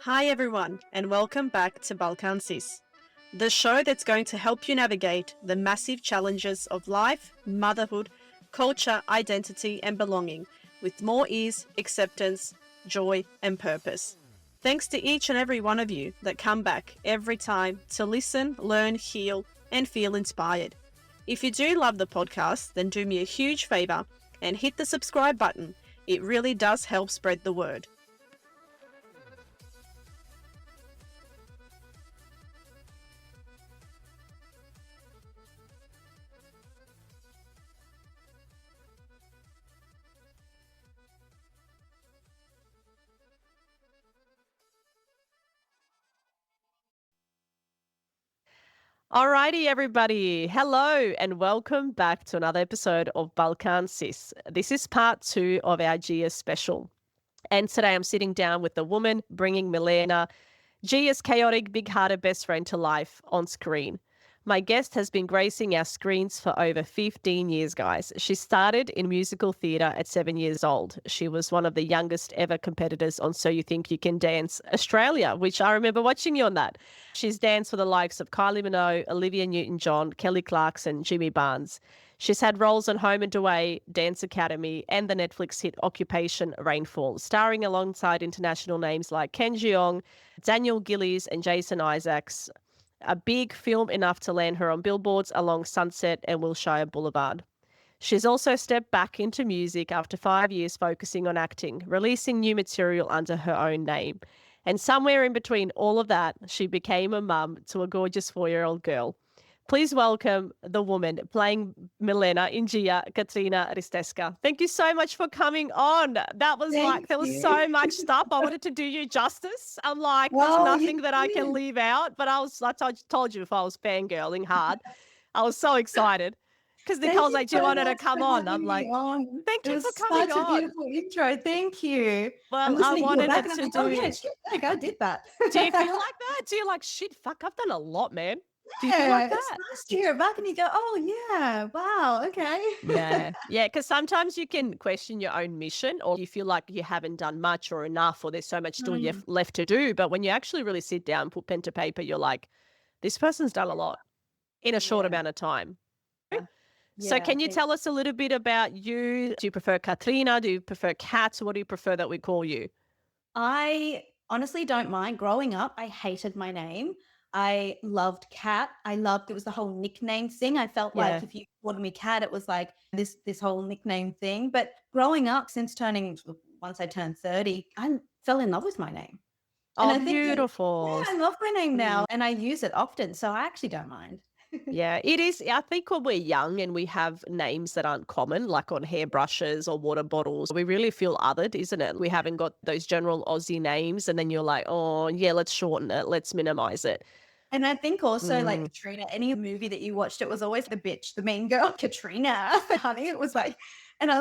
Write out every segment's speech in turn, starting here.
Hi everyone, and welcome back to Balkan Sis, the show that's going to help you navigate the massive challenges of life, motherhood, culture, identity, and belonging with more ease, acceptance, joy, and purpose. Thanks to each and every one of you that come back every time to listen, learn, heal, and feel inspired. If you do love the podcast, then do me a huge favor and hit the subscribe button. It really does help spread the word. Alrighty, everybody. Hello, and welcome back to another episode of Balkan Sis. This is part 2 of our GS special. And today I'm sitting down with the woman bringing Milena, GS chaotic, big-hearted best friend to life on screen. My guest has been gracing our screens for over 15 years, guys. She started in musical theatre at 7 years old. She was one of the youngest ever competitors on So You Think You Can Dance Australia, which I remember watching you on that. She's danced for the likes of Kylie Minogue, Olivia Newton-John, Kelly Clarkson, Jimmy Barnes. She's had roles on Home and Away, Dance Academy, and the Netflix hit Occupation Rainfall, starring alongside international names like Ken Jeong, Daniel Gillies and Jason Isaacs. A big film enough to land her on billboards along Sunset and Wilshire Boulevard. She's also stepped back into music after 5 years focusing on acting, releasing new material under her own name. And somewhere in between all of that, she became a mum to a gorgeous 4-year-old girl. Please welcome the woman playing Milena in Gia, Katrina Risteska. Thank you so much for coming on. There was so much stuff. I wanted to do you justice. I'm like, there's nothing that I can leave out. But I told you if I was fangirling hard, I was so excited. Because Nicole's like, do you want her to come on? I'm like, thank you for coming on. Such a beautiful intro. Thank you. Well, I wanted it to do. Yeah, shit, like I did that. Do you feel like that? Do you like, shit, fuck, I've done a lot, man. Do you feel like that? It's nice to hear it back and you go, oh, yeah, wow, okay. Yeah, because sometimes you can question your own mission or you feel like you haven't done much or enough or there's so much still left to do. But when you actually really sit down, put pen to paper, you're like, this person's done a lot in a short amount of time. So can you tell us a little bit about you? Do you prefer Katrina? Do you prefer Kat? What do you prefer that we call you? I honestly don't mind. Growing up, I hated my name. I loved Kat. It was the whole nickname thing. I felt like if you called me Kat, it was like this whole nickname thing. But growing up, once I turned 30, I fell in love with my name. And I think beautiful. I love my name now and I use it often. So I actually don't mind. Yeah, it is. I think when we're young and we have names that aren't common, like on hairbrushes or water bottles, we really feel othered, isn't it? We haven't got those general Aussie names. And then you're like, oh, yeah, let's shorten it. Let's minimize it. And I think also like Katrina, any movie that you watched, it was always the bitch, the mean girl, Katrina, honey. It was like, and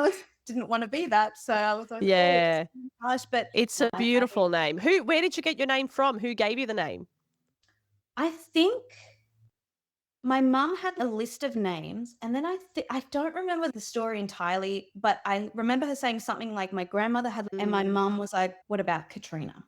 didn't want to be that. So I was like, yeah, oh, gosh, but it's a beautiful name. Where did you get your name from? Who gave you the name? I think my mum had a list of names and then I don't remember the story entirely, but I remember her saying something like my grandmother had, and my mum was like, what about Katrina?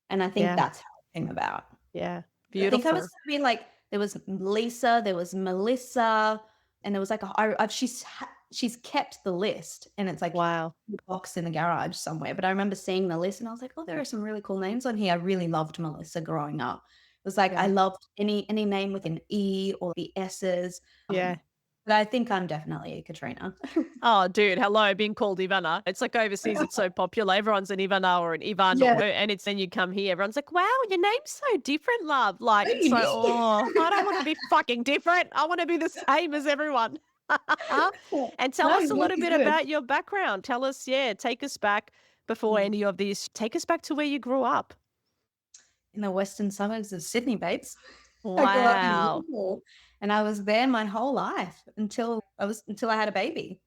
And I think that's how it came about. Yeah. Beautiful. I think I was be like, there was Lisa, there was Melissa, and there was like she's kept the list, and it's like a box in the garage somewhere. But I remember seeing the list, and I was like, oh, there are some really cool names on here. I really loved Melissa growing up. It was like I loved any name with an E or the S's. But I think I'm definitely a Katrina. Oh, dude, hello, being called Ivana. It's like overseas, it's so popular. Everyone's an Ivana or an Ivan. And it's then you come here, everyone's like, wow, your name's so different, love. Like, it's like, I don't want to be fucking different. I want to be the same as everyone. And tell us a little bit about your background. Tell us, take us back before any of this. Take us back to where you grew up. In the western suburbs of Sydney, babes. Wow. And I was there my whole life until I had a baby.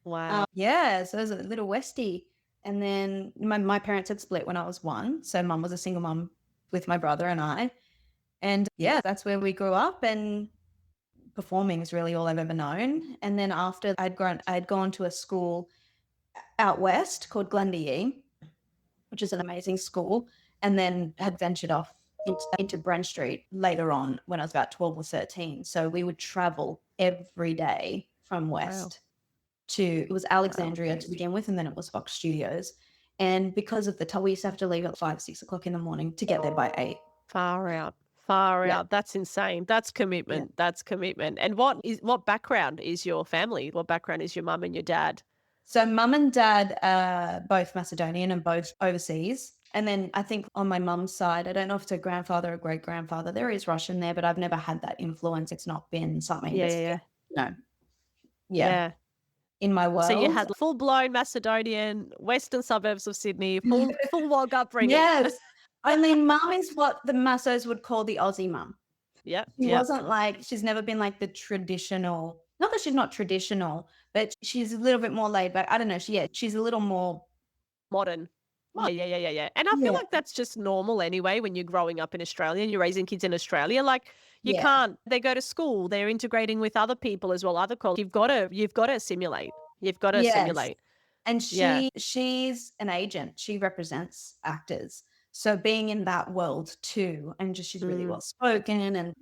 Wow. So I was a little Westie. And then my parents had split when I was 1. So mum was a single mum with my brother and I. And that's where we grew up, and performing is really all I've ever known. And then after I'd gone to a school out west called Glendale, which is an amazing school, and then had ventured off into Brent Street later on when I was about 12 or 13. So we would travel every day from west to, it was Alexandria to begin with, and then it was Fox Studios. And because of the we used to have to leave at 5, 6 o'clock in the morning to get there by 8. Far out. Out. That's insane. That's commitment. That's commitment. And what background is your family? What background is your mum and your dad? So mum and dad are both Macedonian and both overseas. And then I think on my mum's side, I don't know if it's a grandfather or great grandfather, there is Russian there, but I've never had that influence. It's not been something in my world. So you had full-blown Macedonian, western suburbs of Sydney, full Wog upbringing. Yes. Only mum is what the Massos would call the Aussie mum. Yeah. She wasn't like, she's never been like the traditional, not that she's not traditional, but she's a little bit more laid back. I don't know. She's a little more modern. Yeah. And I feel like that's just normal anyway when you're growing up in Australia and you're raising kids in Australia. Like you can't, they go to school, they're integrating with other people as well, other cultures. You've got to assimilate. You've got to assimilate. And she's an agent. She represents actors. So being in that world too, and just she's really well spoken and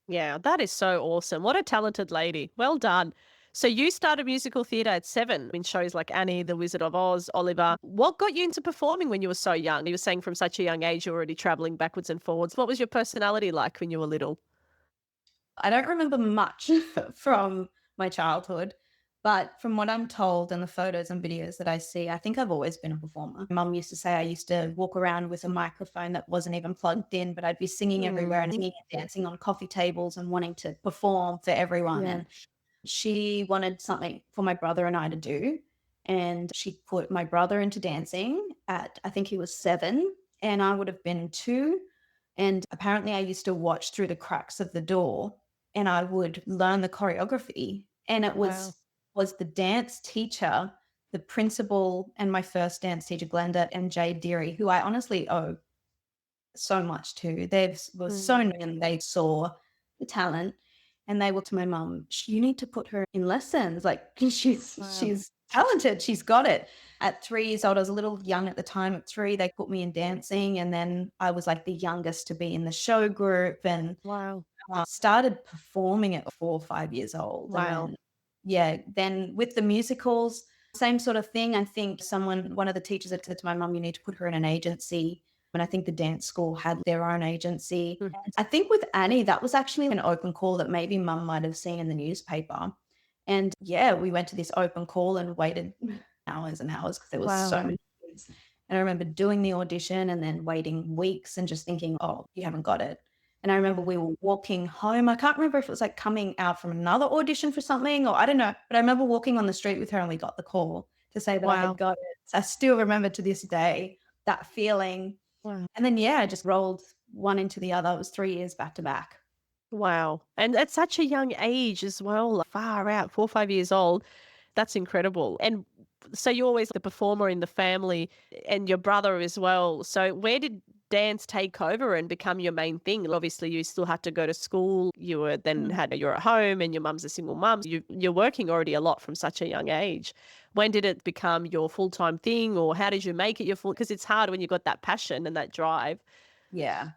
Yeah, that is so awesome. What a talented lady. Well done. So you started musical theatre at 7 in shows like Annie, The Wizard of Oz, Oliver. What got you into performing when you were so young? You were saying from such a young age you were already travelling backwards and forwards. What was your personality like when you were little? I don't remember much from my childhood, but from what I'm told and the photos and videos that I see, I think I've always been a performer. Mum used to say I used to walk around with a microphone that wasn't even plugged in, but I'd be singing everywhere and singing and dancing on coffee tables and wanting to perform for everyone. Yeah. And she wanted something for my brother and I to do. And she put my brother into dancing at, I think he was 7 and I would have been 2. And apparently I used to watch through the cracks of the door and I would learn the choreography. And it was the dance teacher, the principal, and my first dance teacher, Glenda and Jade Deary, who I honestly owe so much to. They were so new and they saw the talent and they were to my mum, you need to put her in lessons. Like she's talented. She's got it. At 3 years old, I was a little young at the time. At 3, they put me in dancing and then I was like the youngest to be in the show group and started performing at 4 or 5 years old. Wow. Then with the musicals, same sort of thing. I think one of the teachers had said to my mum, you need to put her in an agency. And I think the dance school had their own agency. I think with Annie, that was actually an open call that maybe mum might have seen in the newspaper. And we went to this open call and waited hours and hours because there was so many kids. And I remember doing the audition and then waiting weeks and just thinking, oh, you haven't got it. And I remember we were walking home. I can't remember if it was like coming out from another audition for something or I don't know. But I remember walking on the street with her and we got the call to say that I had got it. So I still remember to this day that feeling. Wow. And then, I just rolled one into the other. It was 3 years back to back. Wow. And at such a young age as well, far out, 4 or 5 years old. That's incredible. And so you're always the performer in the family and your brother as well. So where did dance take over and become your main thing? Obviously, you still had to go to school. You were then you're at home and your mum's a single mum. You're working already a lot from such a young age. When did it become your full-time thing or how did you make it your full? Because it's hard when you've got that passion and that drive. Yeah.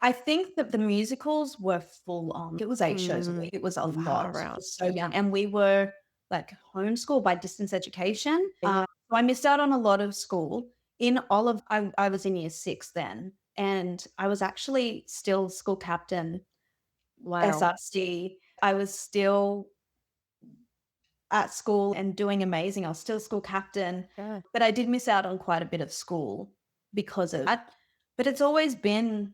I think that the musicals were full on. It was 8 shows a week. It was a lot. It was so young. And we were like homeschooled by distance education. So I missed out on a lot of school. I was in year 6 then, and I was actually still school captain. SRC. I was still at school and doing amazing. I was still school captain, but I did miss out on quite a bit of school because of that. But it's always been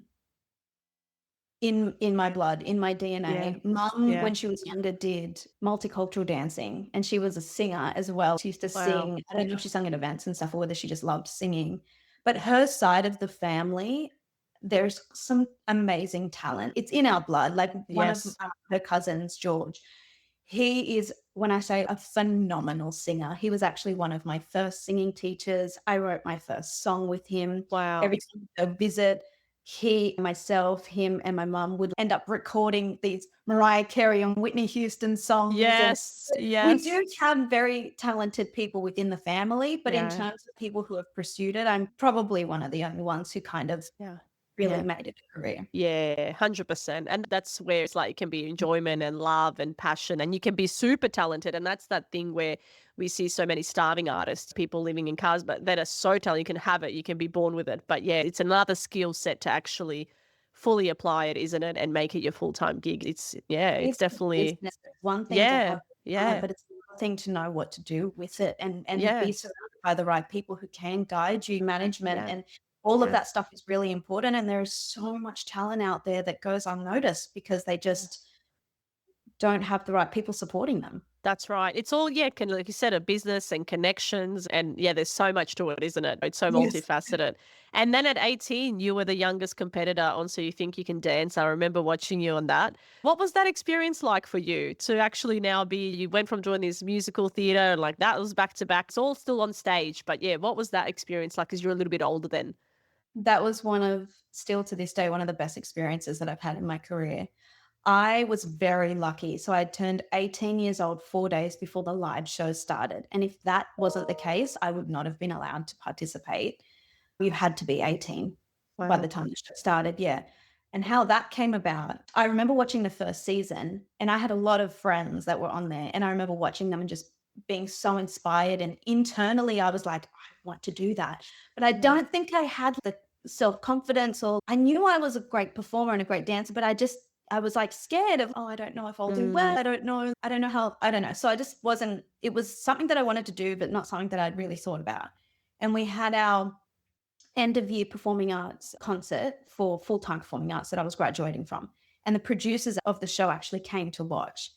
in my blood, in my DNA. Mum, when she was younger, did multicultural dancing and she was a singer as well. She used to sing. I don't know if she sang at events and stuff or whether she just loved singing. But her side of the family, there's some amazing talent. It's in our blood. Like one of her cousins, George, he is, when I say a phenomenal singer, he was actually one of my first singing teachers. I wrote my first song with him. Wow. Every time I go visit, him and my mum would end up recording these Mariah Carey and Whitney Houston songs. Yes, And yes. we do have very talented people within the family, but in Yeah. terms of people who have pursued it, I'm probably one of the only ones who kind of Yeah. really Yeah. made it a career. Yeah, 100%. And that's where it's like it can be enjoyment and love and passion, and you can be super talented. And that's that thing where we see so many starving artists, people living in cars, but that are so talented. You can have it, you can be born with it. But yeah, it's another skill set to actually fully apply it, isn't it? And make it your full-time gig. It's It's a definitely, business. It's one thing to yeah, have yeah, but it's another thing to know what to do with it and yeah, be surrounded by the right people who can guide you, management yeah, and all of yeah. that stuff is really important. And there is so much talent out there that goes unnoticed because they just don't have the right people supporting them. That's right. It's all, yeah, like you said, a business and connections. And yeah, there's so much to it, isn't it? It's so Yes. multifaceted. And then at 18, you were the youngest competitor on So You Think You Can Dance. I remember watching you on that. What was that experience like for you to actually now you went from doing this musical theatre and like that was back to back. It's all still on stage. But yeah, what was that experience like? Because you're a little bit older then. That was still to this day, one of the best experiences that I've had in my career. I was very lucky. So I turned 18 years old 4 days before the live show started. And if that wasn't the case, I would not have been allowed to participate. You had to be 18 by the time the show started. Yeah. And how that came about, I remember watching the first season and I had a lot of friends that were on there. And I remember watching them and just being so inspired. And internally, I was like, I want to do that. But I don't think I had the self-confidence, or I knew I was a great performer and a great dancer, but I was like scared of, I don't know if I'll do well. I don't know how, I don't know. So I just wasn't, it was something that I wanted to do, but not something that I'd really thought about. And we had our end of year performing arts concert for full-time performing arts that I was graduating from. And the producers of the show actually came to watch.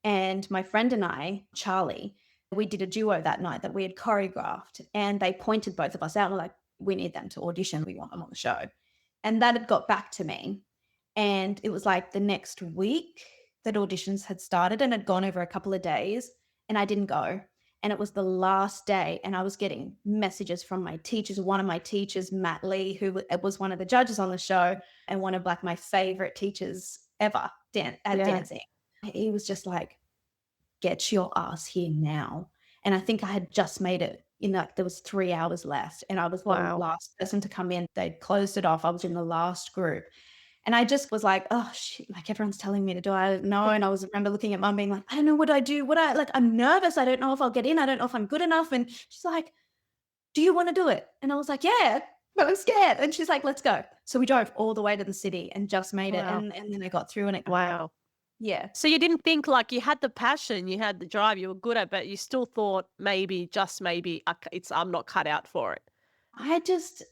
And my friend and I, Charlie, we did a duo that night that we had choreographed, and they pointed both of us out and were like, we need them to audition. We want them on the show. And that had got back to me. And it was like the next week that auditions had started and had gone over a couple of days, and I didn't go. And it was the last day, and I was getting messages from my teachers. One of my teachers, Matt Lee, who was one of the judges on the show and one of like my favorite teachers ever at dancing. He was just like, get your ass here now. And I think I had just made it there was 3 hours left, and I was the last person to come in. They'd closed it off. I was in the last group. And I just was like, oh shit, like everyone's telling me to do it. I don't know. And I remember looking at mum being like, I don't know what I do. I'm nervous. I don't know if I'll get in. I don't know if I'm good enough. And she's like, do you want to do it? And I was like, yeah, but I'm scared. And she's like, let's go. So we drove all the way to the city and just made it. And then I got through and yeah. So you didn't think, like, you had the passion, you had the drive, you were good at, but you still thought maybe, just maybe, I'm not cut out for it. I just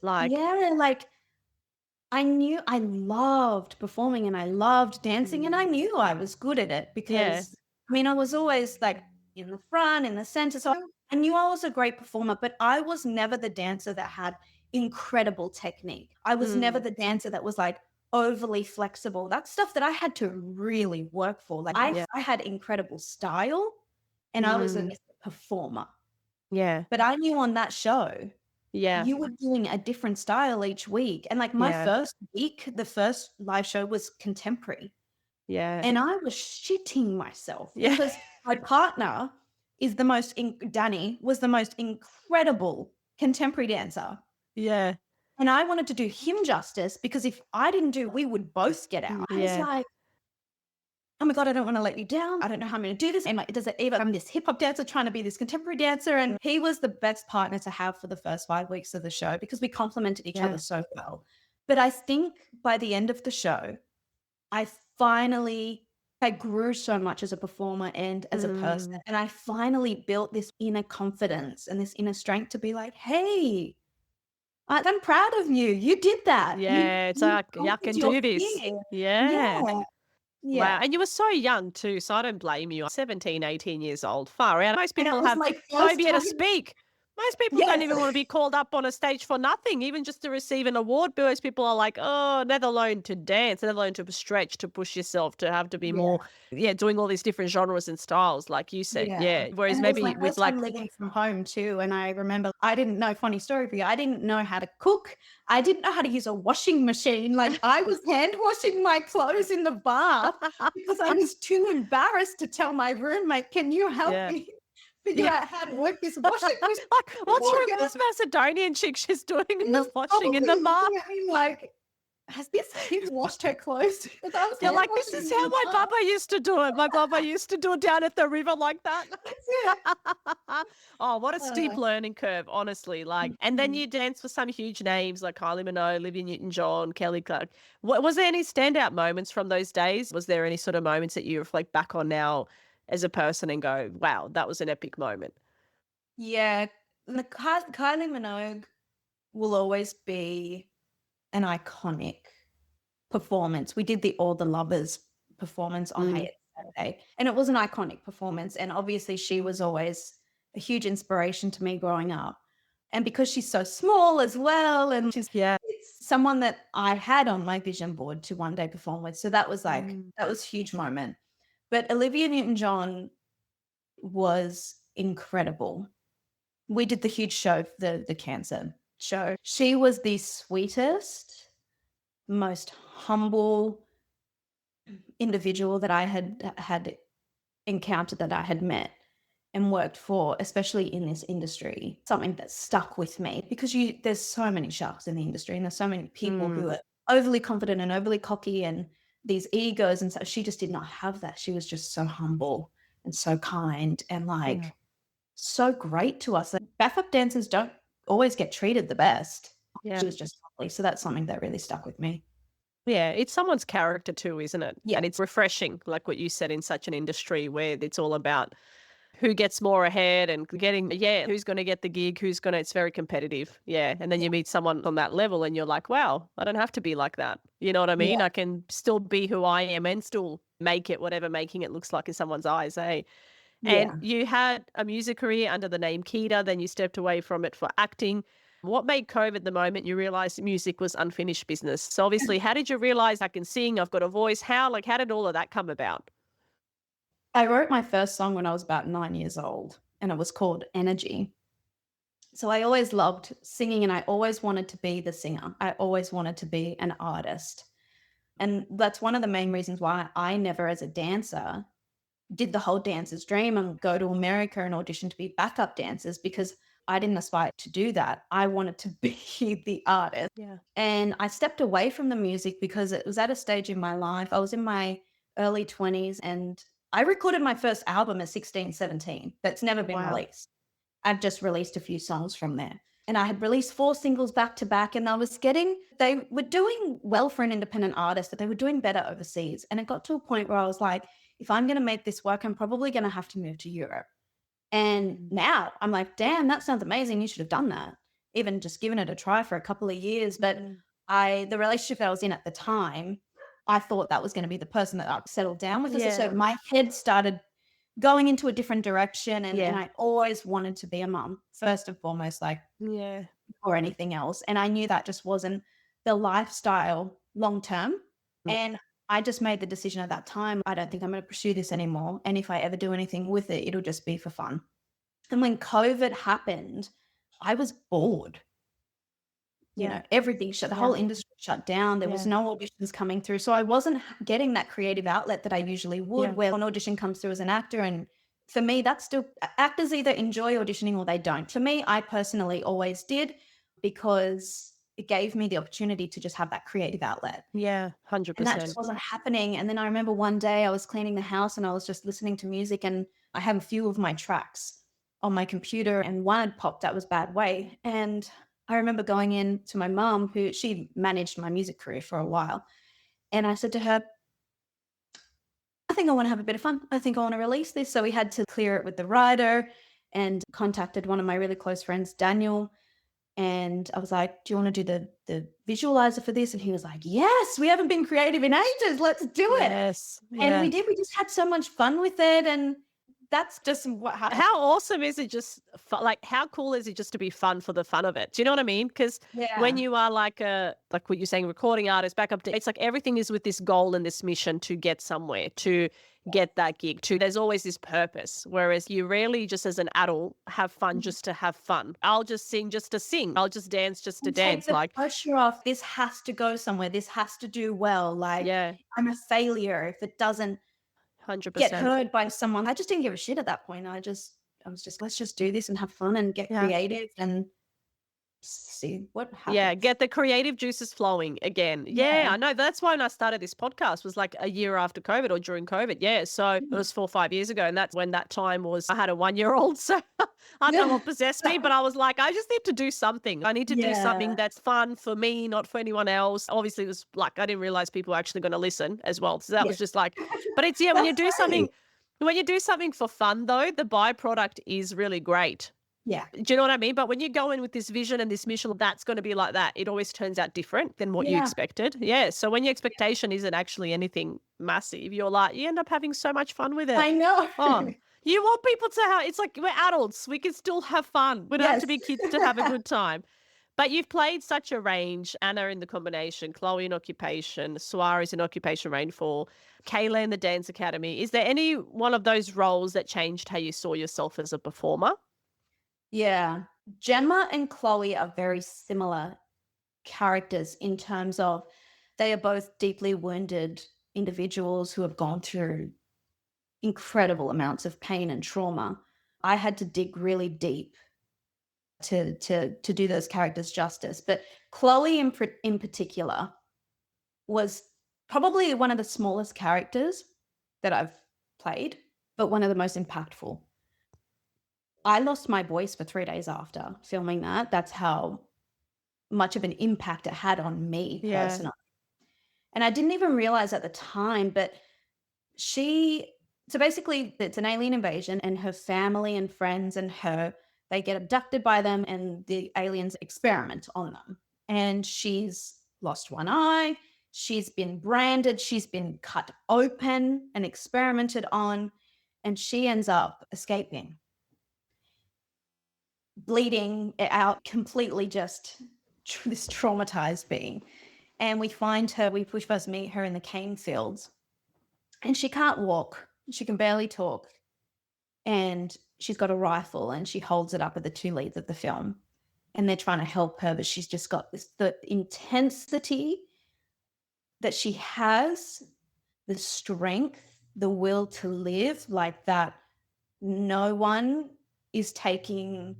I knew I loved performing and I loved dancing, and I knew I was good at it because I was always like in the front, in the center. So I knew I was a great performer, but I was never the dancer that had incredible technique. I was never the dancer that was like overly flexible. That's stuff that I had to really work for. Like I had incredible style and I was a performer. Yeah. But I knew on that show, you were doing a different style each week. And like my first week, the first live show was contemporary. Yeah. And I was shitting myself because my partner Danny was the most incredible contemporary dancer. Yeah. And I wanted to do him justice because if I didn't we would both get out. I was like, oh my God, I don't want to let you down. I don't know how I'm going to do this. And like, I'm this hip hop dancer trying to be this contemporary dancer. And he was the best partner to have for the first 5 weeks of the show because we complemented each other so well. But I think by the end of the show, I grew so much as a performer and as a person. And I finally built this inner confidence and this inner strength to be like, hey, I'm proud of you. You did that. Yeah, it's like, I can do this. Yeah. Wow. And you were so young too, so I don't blame you. 17, 18 years old. Far out. Most people have phobia to speak. Most people don't even want to be called up on a stage for nothing, even just to receive an award. Most people are like, oh, let alone to dance, let alone to stretch, to push yourself, to have to be more, doing all these different genres and styles, like you said. Yeah. Whereas And it was maybe my with first time living from home too. And I remember I didn't know, funny story for you, I didn't know how to cook. I didn't know how to use a washing machine. Like I was hand washing my clothes in the bath because I was too embarrassed to tell my roommate, can you help me figure out how to work this washing machine? Like, what's wrong with this Macedonian chick? She's doing the washing in the bath. Like, has this kid washed her clothes? You're like, this is how my baba used to do it. My baba used to do it down at the river like that. Oh, what a steep learning curve, honestly. Like, and then you dance for some huge names like Kylie Minogue, Olivia Newton-John, Kelly Clark. Was there any standout moments from those days? Was there any sort of moments that you reflect back on now as a person and go, wow, that was an epic moment? Yeah, the Kylie Minogue will always be an iconic performance. We did the All the Lovers performance on Saturday, and it was an iconic performance. And obviously, she was always a huge inspiration to me growing up. And because she's so small as well, and she's it's someone that I had on my vision board to one day perform with. So that was like that was a huge moment. But Olivia Newton-John was incredible. We did the huge show, the cancer show. She was the sweetest, most humble individual that I had encountered, that I had met and worked for, especially in this industry. Something that stuck with me because there's so many sharks in the industry, and there's so many people who are overly confident and overly cocky and these egos, and so she just did not have that. She was just so humble and so kind and like so great to us. Like, backup dancers don't always get treated the best. She was just lovely. So that's something that really stuck with me. Yeah, it's someone's character too, isn't it? Yeah. And it's refreshing, like what you said, in such an industry where it's all about who gets more ahead and getting, who's going to get the gig, it's very competitive. Yeah. And then you meet someone on that level and you're like, wow, I don't have to be like that. You know what I mean? Yeah. I can still be who I am and still make it, whatever making it looks like in someone's eyes, eh? And you had a music career under the name Kita, then you stepped away from it for acting. What made COVID the moment you realized music was unfinished business? So obviously, how did you realize I can sing, I've got a voice? How did all of that come about? I wrote my first song when I was about 9 years old, and it was called Energy. So I always loved singing, and I always wanted to be the singer. I always wanted to be an artist. And that's one of the main reasons why I never, as a dancer, did the whole dancer's dream and go to America and audition to be backup dancers, because I didn't aspire to do that. I wanted to be the artist. Yeah. And I stepped away from the music because it was at a stage in my life. I was in my early 20s and I recorded my first album at 16, 17. That's never been released. I've just released a few songs from there. And I had released 4 singles back to back, and they were doing well for an independent artist, but they were doing better overseas. And it got to a point where I was like, if I'm going to make this work, I'm probably going to have to move to Europe. And now I'm like, damn, that sounds amazing. You should have done that. Even just given it a try for a couple of years. But the relationship that I was in at the time, I thought that was going to be the person that I'd settle down with. Yeah. So my head started going into a different direction. And I always wanted to be a mum, first and foremost, or anything else. And I knew that just wasn't the lifestyle long term. And I just made the decision at that time, I don't think I'm going to pursue this anymore. And if I ever do anything with it, it'll just be for fun. And when COVID happened, I was bored. You know, everything shut, the whole industry shut down. There was no auditions coming through. So I wasn't getting that creative outlet that I usually would, where an audition comes through as an actor. And for me, that's still, actors either enjoy auditioning or they don't. For me, I personally always did, because it gave me the opportunity to just have that creative outlet. Yeah, 100%. And that just wasn't happening. And then I remember one day I was cleaning the house and I was just listening to music, and I have a few of my tracks on my computer, and one had popped that was Bad Way. And I remember going in to my mom, who she managed my music career for a while. And I said to her, I think I want to have a bit of fun. I think I want to release this. So we had to clear it with the writer, and contacted one of my really close friends, Daniel. And I was like, do you want to do the visualizer for this? And he was like, yes, we haven't been creative in ages. Let's do it. Yes. And we did. We just had so much fun with it. And that's just what happened. How awesome is it just like how cool is it just to be fun for the fun of it? Do you know what I mean? Because when you are like what you're saying, recording artist, backup, it's like everything is with this goal and this mission to get somewhere, to get that gig, to there's always this purpose. Whereas you rarely just as an adult have fun just to have fun. I'll just sing just to sing. I'll just dance just to dance. Take the Like pressure off. This has to go somewhere. This has to do well. Like yeah, I'm a failure if it doesn't 100%. get heard by someone. I just didn't give a shit at that point. I was just let's just do this and have fun and get creative and see what happens. Yeah, get the creative juices flowing again. Yeah, I know. That's why when I started this podcast was like a year after COVID or during COVID. Yeah, so it was 4 or 5 years ago. And that's when that time was, I had a 1-year-old. So I don't know what possessed me, but I was like, I just need to do something. I need to do something that's fun for me, not for anyone else. Obviously, it was like, I didn't realize people were actually going to listen as well. So that was just like, but it's, when you do something, when you do something for fun though, the byproduct is really great. Yeah. Do you know what I mean? But when you go in with this vision and this mission, that's going to be like that. It always turns out different than what you expected. Yeah. So when your expectation isn't actually anything massive, you're like, you end up having so much fun with it. I know. Oh, you want people to have, it's like we're adults. We can still have fun. We don't have to be kids to have a good time. But you've played such a range. Anna in The Combination, Chloe in Occupation, Suarez in Occupation Rainfall, Kayla in The Dance Academy. Is there any one of those roles that changed how you saw yourself as a performer? Yeah. Gemma and Chloe are very similar characters in terms of they are both deeply wounded individuals who have gone through incredible amounts of pain and trauma. I had to dig really deep to do those characters justice. But Chloe in particular was probably one of the smallest characters that I've played, but one of the most impactful. I lost my voice for 3 days after filming that. That's how much of an impact it had on me personally. And I didn't even realize at the time, but so basically it's an alien invasion and her family and friends and they get abducted by them and the aliens experiment on them. And she's lost one eye. She's been branded. She's been cut open and experimented on. And she ends up escaping. Bleeding out, completely just this traumatized being. And we find her, we first meet her in the cane fields and she can't walk. She can barely talk. And she's got a rifle and she holds it up at the two leads of the film and they're trying to help her, but she's just got the intensity that she has, the strength, the will to live like that. No one is taking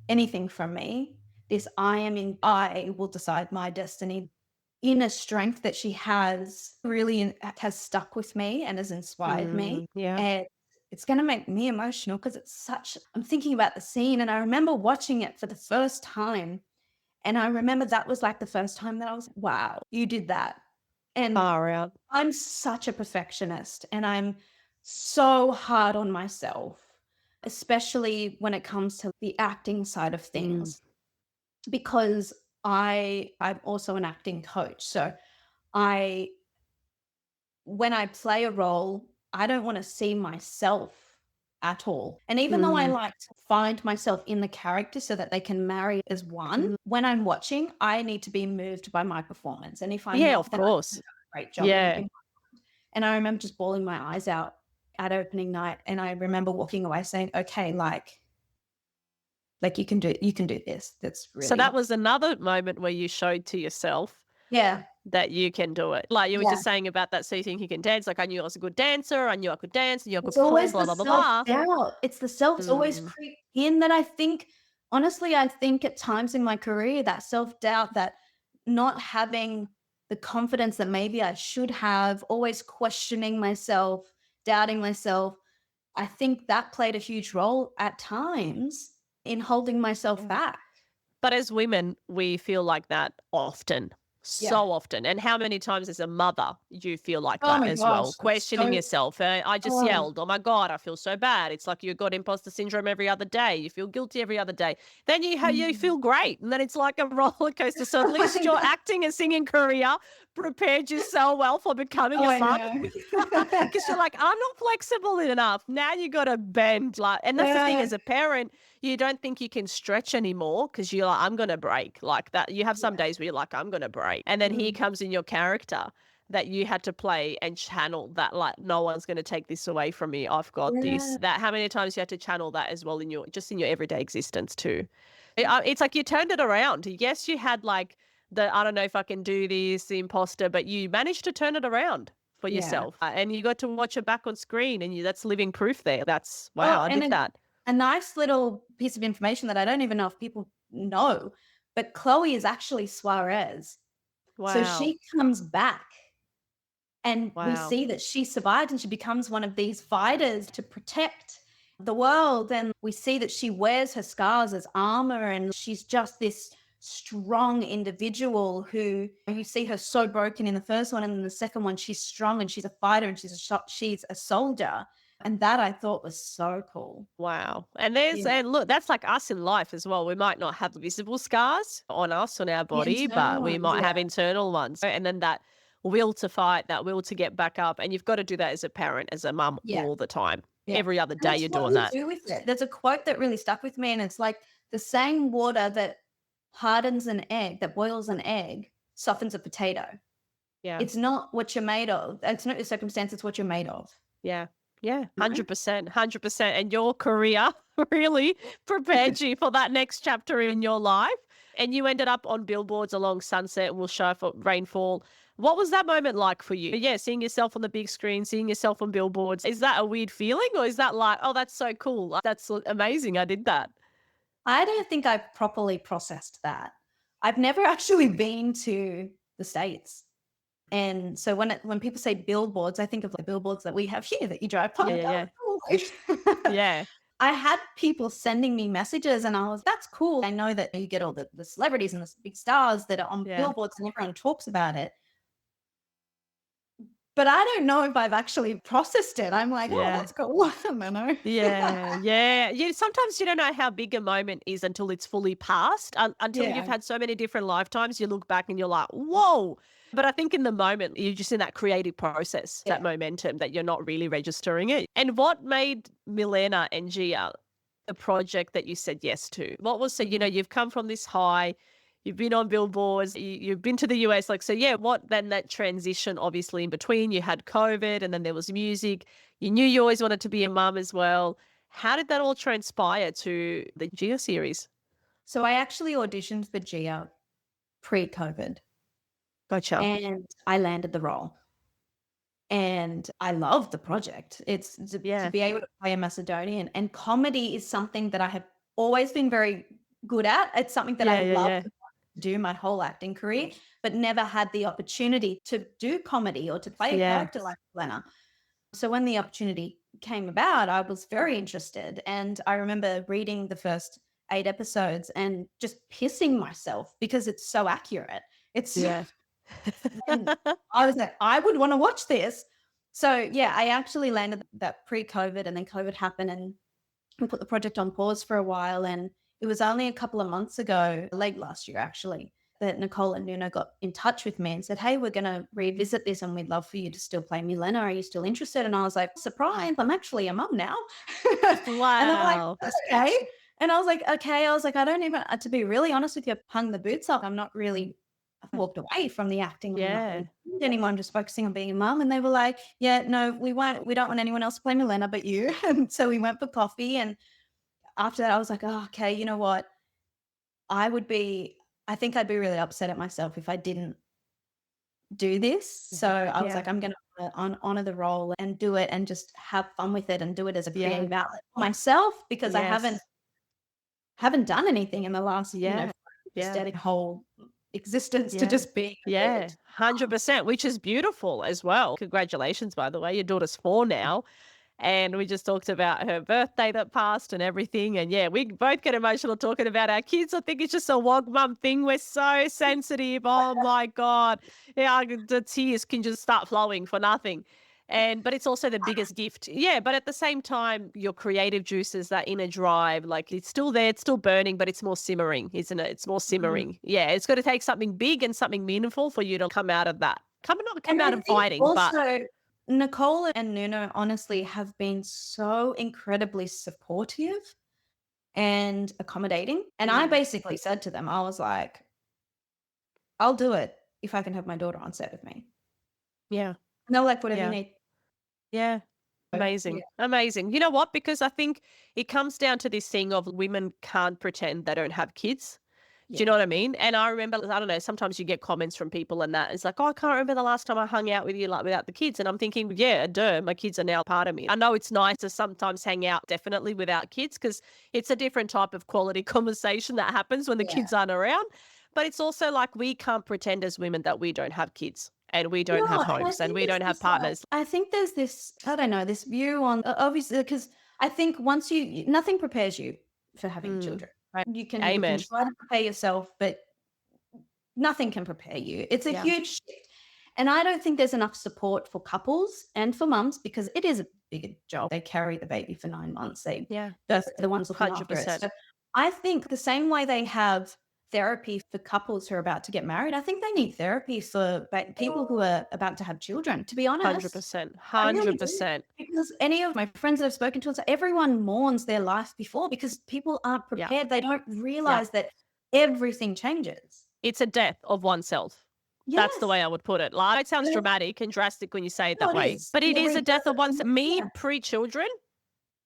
anything from me. This I will decide my destiny. Inner strength that she has really has stuck with me and has inspired me. Yeah. And it's going to make me emotional because I'm thinking about the scene and I remember watching it for the first time. And I remember that was like the first time that I was, wow, you did that. And Far out. I'm such a perfectionist and I'm so hard on myself, especially when it comes to the acting side of things, because I'm also an acting coach. So when I play a role, I don't want to see myself at all. And even though I like to find myself in the character so that they can marry as one, when I'm watching, I need to be moved by my performance. And if I'm not, of course. I've done a great job. Yeah. And I remember just bawling my eyes out at opening night. And I remember walking away saying, okay, like you can do this. That's really. So that was another moment where you showed to yourself that you can do it. Like you were just saying about that, so you think you can dance. Like I knew I was a good dancer. I knew I could dance. I knew I could perform, blah, blah, blah, blah. It's the self always creep in that I think, honestly, I think at times in my career, that self-doubt, that not having the confidence that maybe I should have, always questioning myself, doubting myself. I think that played a huge role at times in holding myself back. But as women, we feel like that often. Yeah. so often. And how many times as a mother you feel like Oh that my as well, gosh, questioning so yourself. I just oh, yelled, oh my God, I feel so bad. It's like you've got imposter syndrome every other day. You feel guilty every other day. Then you mm. feel great. And then it's like a roller coaster. So at least your acting and singing career prepared you so well for becoming Oh, a I mum. know. Because you're like, I'm not flexible enough. Now you got to bend. Like, and that's the thing, Yeah. as a parent, you don't think you can stretch anymore because you're like, I'm going to break. Like that. You have some Yeah. days where you're like, I'm going to break. And then here Mm. comes in your character that you had to play and channel that, like, no one's going to take this away from me. I've got this. Yeah. That, how many times you had to channel that as well in your, just in your everyday existence too. It's like you turned it around. Yes, you had like the, I don't know if I can do this, the imposter, but you managed to turn it around for Yeah. yourself. And you got to watch it back on screen, and that's living proof there. That's, Oh, wow, I and did that. a nice little piece of information that I don't even know if people know, but Chloe is actually Suarez. So Wow. she comes back and we Wow. see that she survived and she becomes one of these fighters to protect the world. And we see that she wears her scars as armor, and she's just this strong individual who you see her so broken in the first one, and in the second one she's strong and she's a fighter and she's a soldier. And that I thought was so cool. Wow. And there's, Yeah. and look, that's like us in life as well. We might not have visible scars on us, on our The body, but internal we ones, might have yeah. internal ones. And then that will to fight, that will to get back up. And you've got to do that as a parent, as a mum, Yeah. all the time. Yeah. Every other And day that's you're what doing you that. do with it. There's a quote that really stuck with me, and it's like, the same water that hardens an egg, that boils an egg, softens a potato. Yeah. It's not what you're made of. It's not your circumstance, it's what you're made of. Yeah. Yeah. Right? 100%. 100%. And your career really prepared you for that next chapter in your life. And you ended up on billboards along Sunset and Wilshire Rainfall. What was that moment like for you? Yeah, seeing yourself on the big screen, seeing yourself on billboards. Is that a weird feeling, or is that like, oh, that's so cool? That's amazing. I did that. I don't think I've properly processed that. I've never actually been to the States. And so when people say billboards, I think of the billboards that we have here that you drive past. Yeah. Yeah. I had people sending me messages, and I was, that's cool. I know that you get all the celebrities and the big stars that are on billboards and everyone talks about it. But I don't know if I've actually processed it. I'm like, oh, that's cool. I don't know. Yeah. Sometimes you don't know how big a moment is until it's fully passed. Until you've Yeah. had so many different lifetimes, you look back and you're like, whoa. But I think in the moment, you're just in that creative process, that momentum, that you're not really registering it. And what made Milena and Gia the project that you said yes to? What was, so, you've come from this high, you've been on billboards, you've been to the US, like, so yeah, what then that transition, obviously in between, you had COVID and then there was music. You knew you always wanted to be a mum as well. How did that all transpire to the Gia series? So I actually auditioned for Gia pre-COVID. Gotcha. And I landed the role. And I love the project. It's to be able to play a Macedonian, and comedy is something that I have always been very good at. It's something that I love to do my whole acting career, but never had the opportunity to do comedy or to play a character like Milena. So when the opportunity came about, I was very interested. And I remember reading the first 8 episodes and just pissing myself because it's so accurate. It's and I was like, I would want to watch this. So yeah, I actually landed that pre-COVID, and then COVID happened and we put the project on pause for a while. And it was only a couple of months ago, late last year actually, that Nicole and Nuno got in touch with me and said, hey, we're going to revisit this and we'd love for you to still play Milena. Are you still interested? And I was like, surprise, I'm actually a mum now. Wow. And I'm like, okay. And I was like, okay. I was like, I don't even, to be really honest with you, hung the boots up. I'm not really, I walked away from the acting. Anymore. I'm just focusing on being a mum. And they were like, yeah, no, we don't want anyone else to play Milena but you. And so we went for coffee. And after that, I was like, oh, okay, you know what? I think I'd be really upset at myself if I didn't do this. So I was like, I'm going to honor the role and do it and just have fun with it and do it as a creative outlet for myself, because I haven't done anything in the last, steady whole existence to just be. 100%, which is beautiful as well. Congratulations, by the way. Your daughter's 4 now. And we just talked about her birthday that passed and everything. And yeah, we both get emotional talking about our kids. I think it's just a wog mum thing. We're so sensitive. Oh my God. Yeah, the tears can just start flowing for nothing. But it's also the biggest gift. Yeah. But at the same time, your creative juices, that inner drive, like it's still there, it's still burning, but it's more simmering, isn't it? It's more simmering. Yeah. It's got to take something big and something meaningful for you to come out of that. Not come out of fighting, but also Nicole and Nuno honestly have been so incredibly supportive and accommodating. And I basically said to them, I was like, I'll do it if I can have my daughter on set with me. yeah. And they're like, whatever you need. Yeah. Amazing. Amazing. You know what? Because I think it comes down to this thing of women can't pretend they don't have kids. Do you know what I mean? And I remember, I don't know, sometimes you get comments from people and that. It's like, oh, I can't remember the last time I hung out with you like without the kids. And I'm thinking, yeah, duh, my kids are now part of me. I know it's nice to sometimes hang out definitely without kids because it's a different type of quality conversation that happens when the kids aren't around. But it's also like we can't pretend as women that we don't have kids and we don't have homes and we don't have partners. I think there's this, I don't know, this view on, obviously, because I think once nothing prepares you for having children. Right? You can try to prepare yourself, but nothing can prepare you. It's a huge shift. And I don't think there's enough support for couples and for mums because it is a bigger job. They carry the baby for 9 months. They're the ones looking after it. So I think the same way they have therapy for couples who are about to get married, I think they need therapy for people who are about to have children, to be honest. 100%. Because any of my friends that I've spoken to, everyone mourns their life before because people aren't prepared. Yeah. They don't realize that everything changes. It's a death of oneself. Yes. That's the way I would put it. Like, it sounds dramatic and drastic when you say it that way, but it is a death of oneself. Me, pre-children,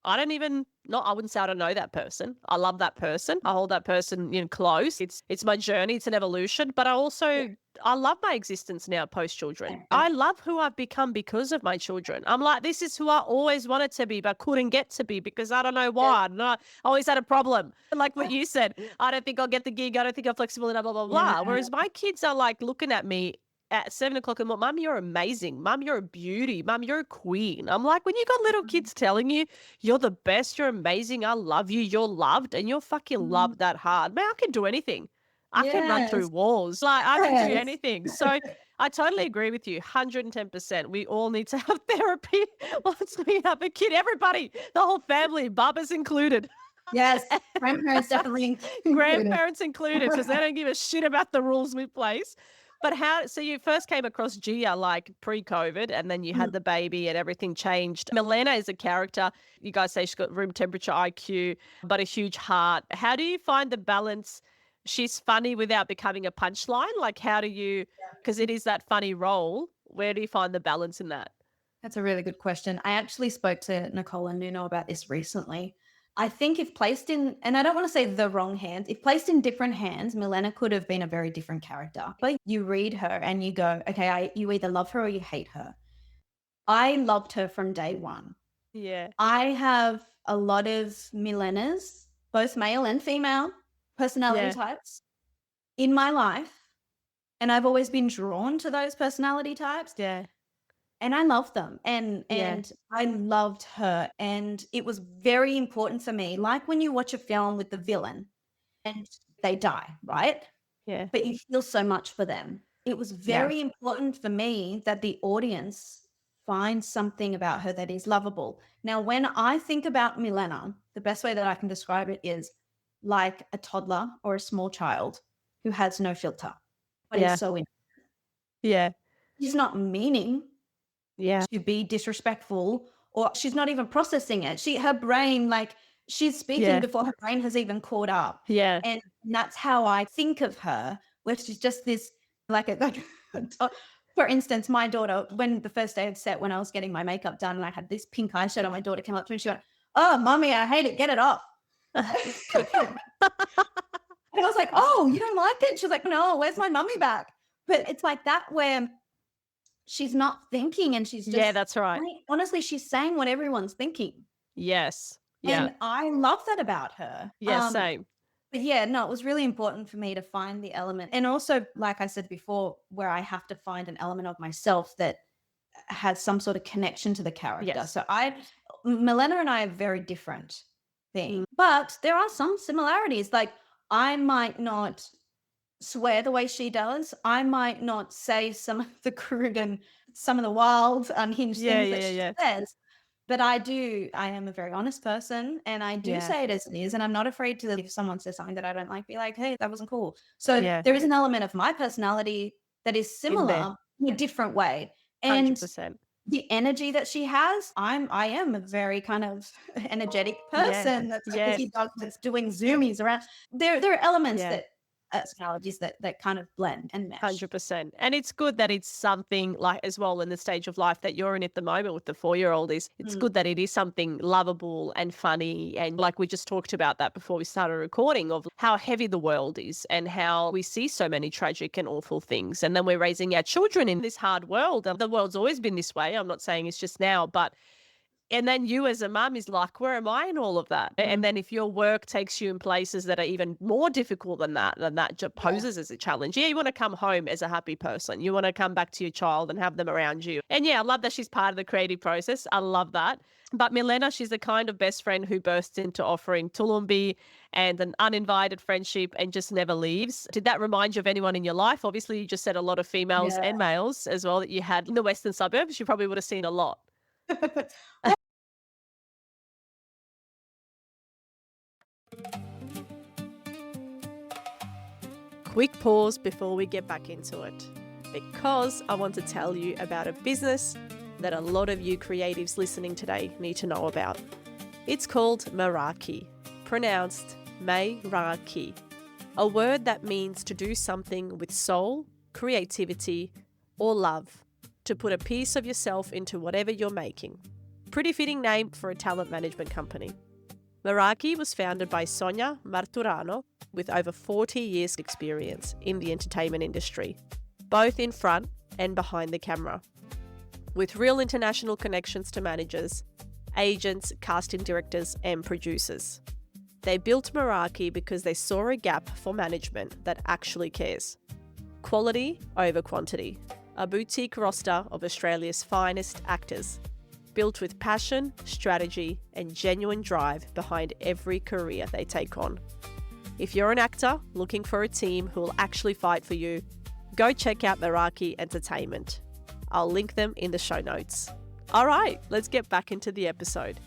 I wouldn't say I don't know that person. I love that person. I hold that person close. It's my journey. It's an evolution. But I love my existence now post-children. I love who I've become because of my children. I'm like, this is who I always wanted to be, but couldn't get to be because I don't know why. I always had a problem. Like what you said, I don't think I'll get the gig. I don't think I'm flexible enough, blah, blah, blah. Yeah. Whereas my kids are like looking at me at 7 o'clock in the morning, Mum, you're amazing. Mum, you're a beauty. Mum, you're a queen. I'm like, when you got little kids telling you you're the best, you're amazing, I love you, you're loved, and you're fucking loved that hard. Man, I can do anything. I can run through walls. Like, I can do anything. So I totally agree with you, 110%. We all need to have therapy once we have a kid. Everybody, the whole family, Bubba's included. Yes, grandparents definitely Grandparents included because they don't give a shit about the rules we place. But so you first came across Gia like pre-COVID and then you had the baby and everything changed. Milena is a character. You guys say she's got room temperature IQ, but a huge heart. How do you find the balance? She's funny without becoming a punchline. Like how do you, because it is that funny role, where do you find the balance in that? That's a really good question. I actually spoke to Nicole and Nuno about this recently. I think if placed in, and I don't want to say the wrong hands, if placed in different hands, Milena could have been a very different character. But you read her and you go, okay, you either love her or you hate her. I loved her from day one. Yeah. I have a lot of Milenas, both male and female personality types in my life. And I've always been drawn to those personality types. Yeah. And I loved them and I loved her. And it was very important for me. Like when you watch a film with the villain and they die, right? Yeah. But you feel so much for them. It was very important for me that the audience find something about her that is lovable. Now, when I think about Milena, the best way that I can describe it is like a toddler or a small child who has no filter, but is so innocent. Yeah. She's not meaning to be disrespectful, or she's not even processing it. Her brain, like she's speaking before her brain has even caught up. Yeah. And that's how I think of her, where she's just this, for instance, my daughter, when the first day of set, when I was getting my makeup done and I had this pink eyeshadow, my daughter came up to me and she went, "Oh, mommy, I hate it. Get it off." And I was like, "Oh, you don't like it?" She's like, "No, where's my mummy back?" But it's like that where she's not thinking and she's just, that's right. Honestly, she's saying what everyone's thinking. Yes. Yeah. And I love that about her. Yeah, same. But it was really important for me to find the element. And also, like I said before, where I have to find an element of myself that has some sort of connection to the character. Yes. So Milena and I are very different things, Mm. but there are some similarities. Like I might not swear the way she does. I might not say some of the crude and some of the wild, unhinged Yeah, things that yeah, she yeah. says. But I am a very honest person, and I do Yeah. say it as it is. And I'm not afraid to, if someone says something that I don't like, be like, hey, that wasn't cool. So Yeah. there is an element of my personality that is In there. similar in a different way. And 100%. the energy that she has, I am a very kind of energetic Yeah. person that's like Yeah. a dog that's doing zoomies around. There are elements Yeah. that personalities that kind of blend and mesh. 100%. And it's good that it's something like as well in the stage of life that you're in at the moment with the 4-year-old is it's good that it is something lovable and funny. And like we just talked about that before we started recording of how heavy the world is and how we see so many tragic and awful things. And then we're raising our children in this hard world. And the world's always been this way. I'm not saying it's just now, but and then you as a mum is like, where am I in all of that? And then if your work takes you in places that are even more difficult than that poses as a challenge. Yeah, you want to come home as a happy person. You want to come back to your child and have them around you. And yeah, I love that she's part of the creative process. I love that. But Milena, she's the kind of best friend who bursts into offering tulumbi and an uninvited friendship and just never leaves. Did that remind you of anyone in your life? Obviously, you just said a lot of females and males as well that you had in the western suburbs. You probably would have seen a lot. Quick pause before we get back into it, because I want to tell you about a business that a lot of you creatives listening today need to know about. It's called Meraki, pronounced May-ra-ki, a word that means to do something with soul, creativity, or love, to put a piece of yourself into whatever you're making. Pretty fitting name for a talent management company. Meraki was founded by Sonia Marturano with over 40 years experience in the entertainment industry, both in front and behind the camera. With real international connections to managers, agents, casting directors and producers. They built Meraki because they saw a gap for management that actually cares. Quality over quantity. A boutique roster of Australia's finest actors, built with passion, strategy, and genuine drive behind every career they take on. If you're an actor looking for a team who will actually fight for you, go check out Meraki Entertainment. I'll link them in the show notes. All right, let's get back into the episode.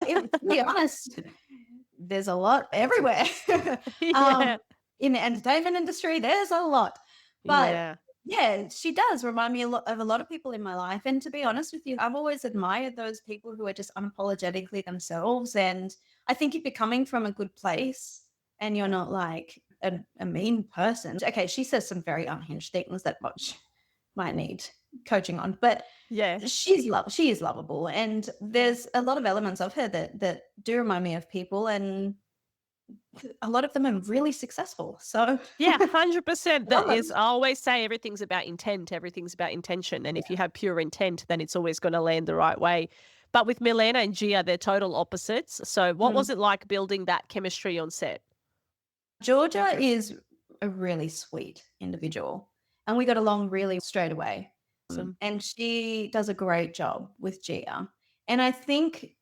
To be honest, there's a lot everywhere. Yeah. In the entertainment industry, there's a lot. But yeah, she does remind me of a lot of people in my life. And to be honest with you, I've always admired those people who are just unapologetically themselves. And I think if you're coming from a good place and you're not like a mean person. Okay, she says some very unhinged things that much might need coaching on, but Yeah. she is lovable. And there's a lot of elements of her that do remind me of people, and a lot of them are really successful. So Yeah, 100%. That Love it. is, I always say everything's about intent, everything's about intention. And if you have pure intent, then it's always going to land the right way. But with Milena and Gia, they're total opposites. So what was it like building that chemistry on set? Georgia is a really sweet individual, and we got along really straight away. Awesome. And she does a great job with Gia. And I think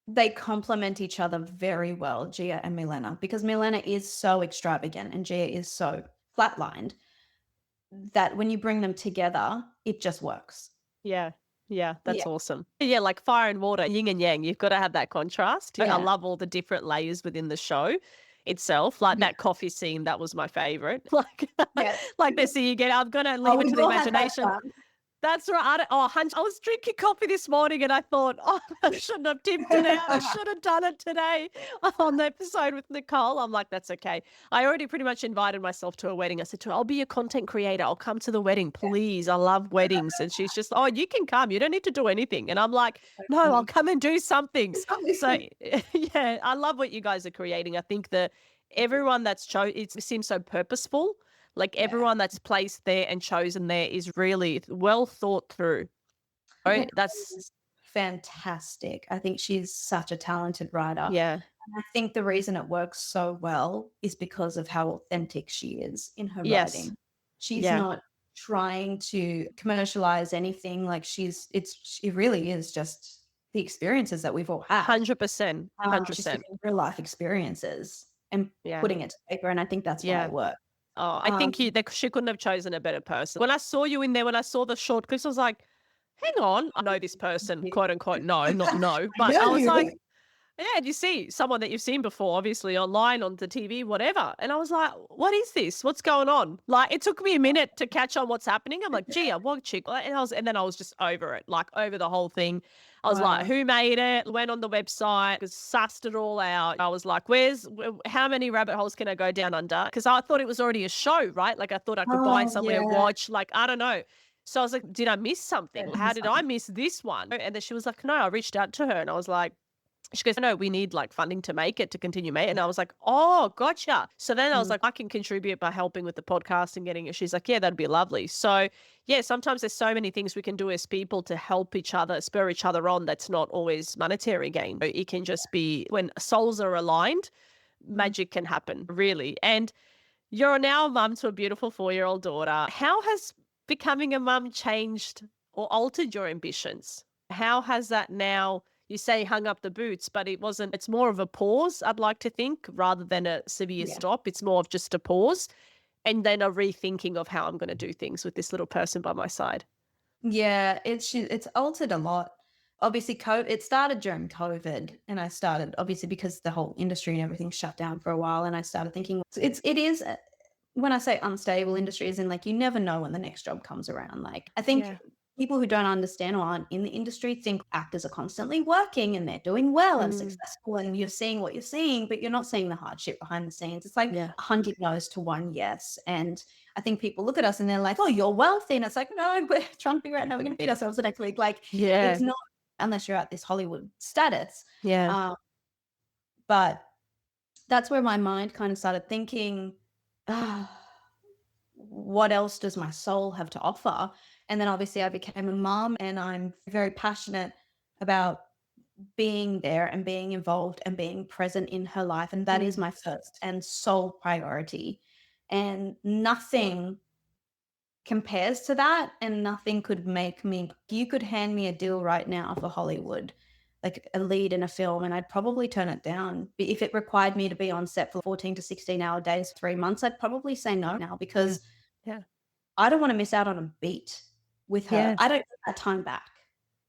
they complement each other very well, Gia and Milena, because Milena is so extravagant and Gia is so flatlined that when you bring them together, it just works. Yeah. Yeah, that's Yeah. awesome. Yeah, like fire and water, yin and yang. You've got to have that contrast. I Yeah. love all the different layers within the show itself. Like that coffee scene, that was my favorite. Like, Yeah. like this, so you get, I'm going to leave it to the imagination. That's right. I was drinking coffee this morning and I thought, oh, I shouldn't have tipped it out. I should have done it today on the episode with Nicole. I'm like, that's okay. I already pretty much invited myself to a wedding. I said to her, I'll be a content creator. I'll come to the wedding, please. I love weddings. And she's just, oh, you can come. You don't need to do anything. And I'm like, no, I'll come and do something. So yeah, I love what you guys are creating. I think that everyone that's it seems so purposeful. Like everyone that's placed there and chosen there is really well thought through. Right? That's fantastic. I think she's such a talented writer. Yeah. And I think the reason it works so well is because of how authentic she is in her Yes. writing. She's Yeah. not trying to commercialize anything. Like it really is just the experiences that we've all had. 100%. She's 100%. taking real life experiences and Yeah. putting it to paper. And I think that's why Yeah. it works. Oh, I think she couldn't have chosen a better person. When I saw you in there, when I saw the short clips, I was like, hang on, I know this person, quote unquote, not no. But I was like, yeah, you see someone that you've seen before, obviously online, on the TV, whatever. And I was like, what is this? What's going on? Like, it took me a minute to catch on what's happening. I'm like, gee, I want chick. And then I was just over it, like over the whole thing. I was like, who made it? Went on the website, sussed it all out. I was like, how many rabbit holes can I go down under? Because I thought it was already a show, right? Like I thought I could buy somewhere to watch. Like, I don't know. So I was like, did I miss something? How did I miss this one? And then she was like, no, I reached out to her and I was like, she goes, no, we need like funding to make it, to continue making it. And I was like, oh, gotcha. So then I was like, I can contribute by helping with the podcast and getting it. She's like, yeah, that'd be lovely. So yeah, sometimes there's so many things we can do as people to help each other, spur each other on. That's not always monetary gain. It can just be when souls are aligned, magic can happen, really. And you're now a mum to a beautiful 4-year-old daughter. How has becoming a mum changed or altered your ambitions? How has that now... You say hung up the boots, but it's more of a pause, I'd like to think, rather than a severe stop. It's more of just a pause and then a rethinking of how I'm going to do things with this little person by my side. Yeah, it's altered a lot. Obviously, it started during COVID, and I started, obviously, because the whole industry and everything shut down for a while, and I started thinking, it is, when I say unstable industry, as in like you never know when the next job comes around. Like I think people who don't understand or aren't in the industry think actors are constantly working and they're doing well and successful and you're seeing what you're seeing, but you're not seeing the hardship behind the scenes. It's like 100 no's to 1 yes. And I think people look at us and they're like, oh, you're wealthy. And it's like, no, we're trying to figure out how we're going to feed ourselves the next week. Like, it's not, unless you're at this Hollywood status. Yeah. But that's where my mind kind of started thinking, what else does my soul have to offer? And then obviously I became a mom, and I'm very passionate about being there and being involved and being present in her life. And that is my first and sole priority. And nothing compares to that, and nothing could make me, you could hand me a deal right now for Hollywood, like a lead in a film, and I'd probably turn it down. If it required me to be on set for 14 to 16-hour days, 3 months, I'd probably say no now, because I don't want to miss out on a beat with her. I don't get that time back.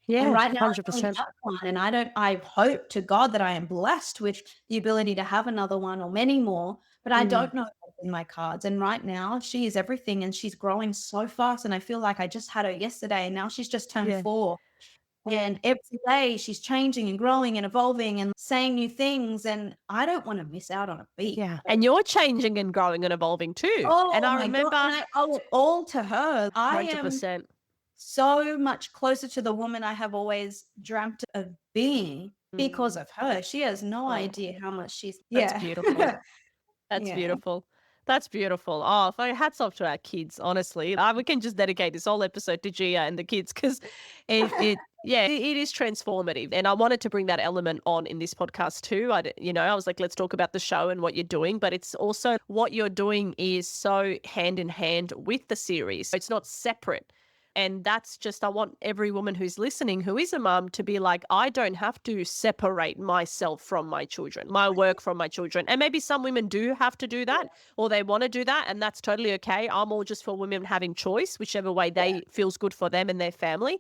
Yeah, and right now 100%. And I hope to God that I am blessed with the ability to have another one or many more, but I don't know what's in my cards. And right now she is everything, and she's growing so fast. And I feel like I just had her yesterday, and now she's just turned 4. And every day she's changing and growing and evolving and saying new things. And I don't want to miss out on a beat. Yeah. And you're changing and growing and evolving too. Oh, and I my remember God, and I owe it all to her. I 100%. am so much closer to the woman I have always dreamt of being because of her. She has no idea how much she's... That's beautiful. That's beautiful. That's beautiful. Oh, hats off to our kids, honestly. We can just dedicate this whole episode to Gia and the kids, because it is transformative. And I wanted to bring that element on in this podcast too. I was like, let's talk about the show and what you're doing, but it's also what you're doing is so hand in hand with the series. It's not separate. And that's just, I want every woman who's listening, who is a mum, to be like, I don't have to separate myself from my children, my work from my children. And maybe some women do have to do that, or they want to do that, and that's totally okay. I'm all just for women having choice, whichever way they feels good for them and their family.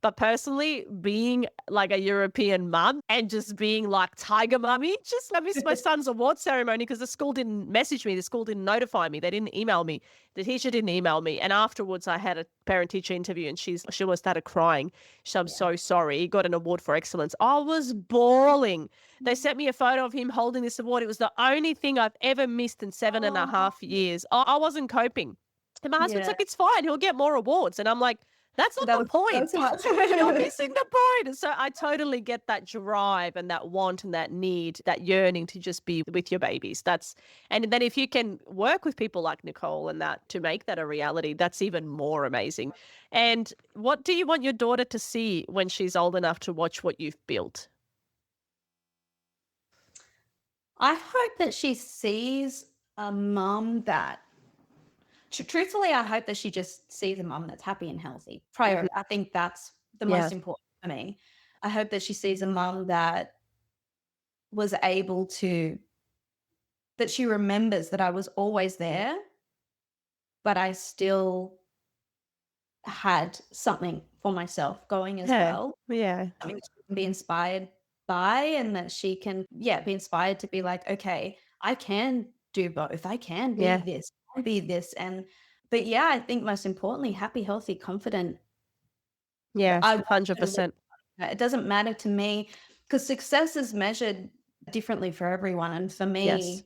But personally, being like a European mum and just being like tiger mummy, I missed my son's award ceremony because the school didn't message me. The school didn't notify me. They didn't email me. The teacher didn't email me. And afterwards, I had a parent-teacher interview, and she almost started crying. She said, I'm so sorry. He got an award for excellence. I was bawling. They sent me a photo of him holding this award. It was the only thing I've ever missed in 7.5 years. I wasn't coping. And my husband's like, it's fine. He'll get more awards. And I'm like, That's not That the was point. so much. You're missing the point. So I totally get that drive and that want and that need, that yearning to just be with your babies. And then if you can work with people like Nicole and that to make that a reality, that's even more amazing. And what do you want your daughter to see when she's old enough to watch what you've built? I hope that she sees a mum that, truthfully, I hope that she just sees a mum that's happy and healthy. Prior, I think that's the most important for me. I hope that she sees a mum that was able to, that she remembers that I was always there, but I still had something for myself going as well. Yeah. I mean, she can be inspired by, and that she can, be inspired to be like, okay, I can do both. I can be this, I can be this. But I think most importantly, happy, healthy, confident. Yeah, I want her to 100%. live. It doesn't matter to me, because success is measured differently for everyone. And for me,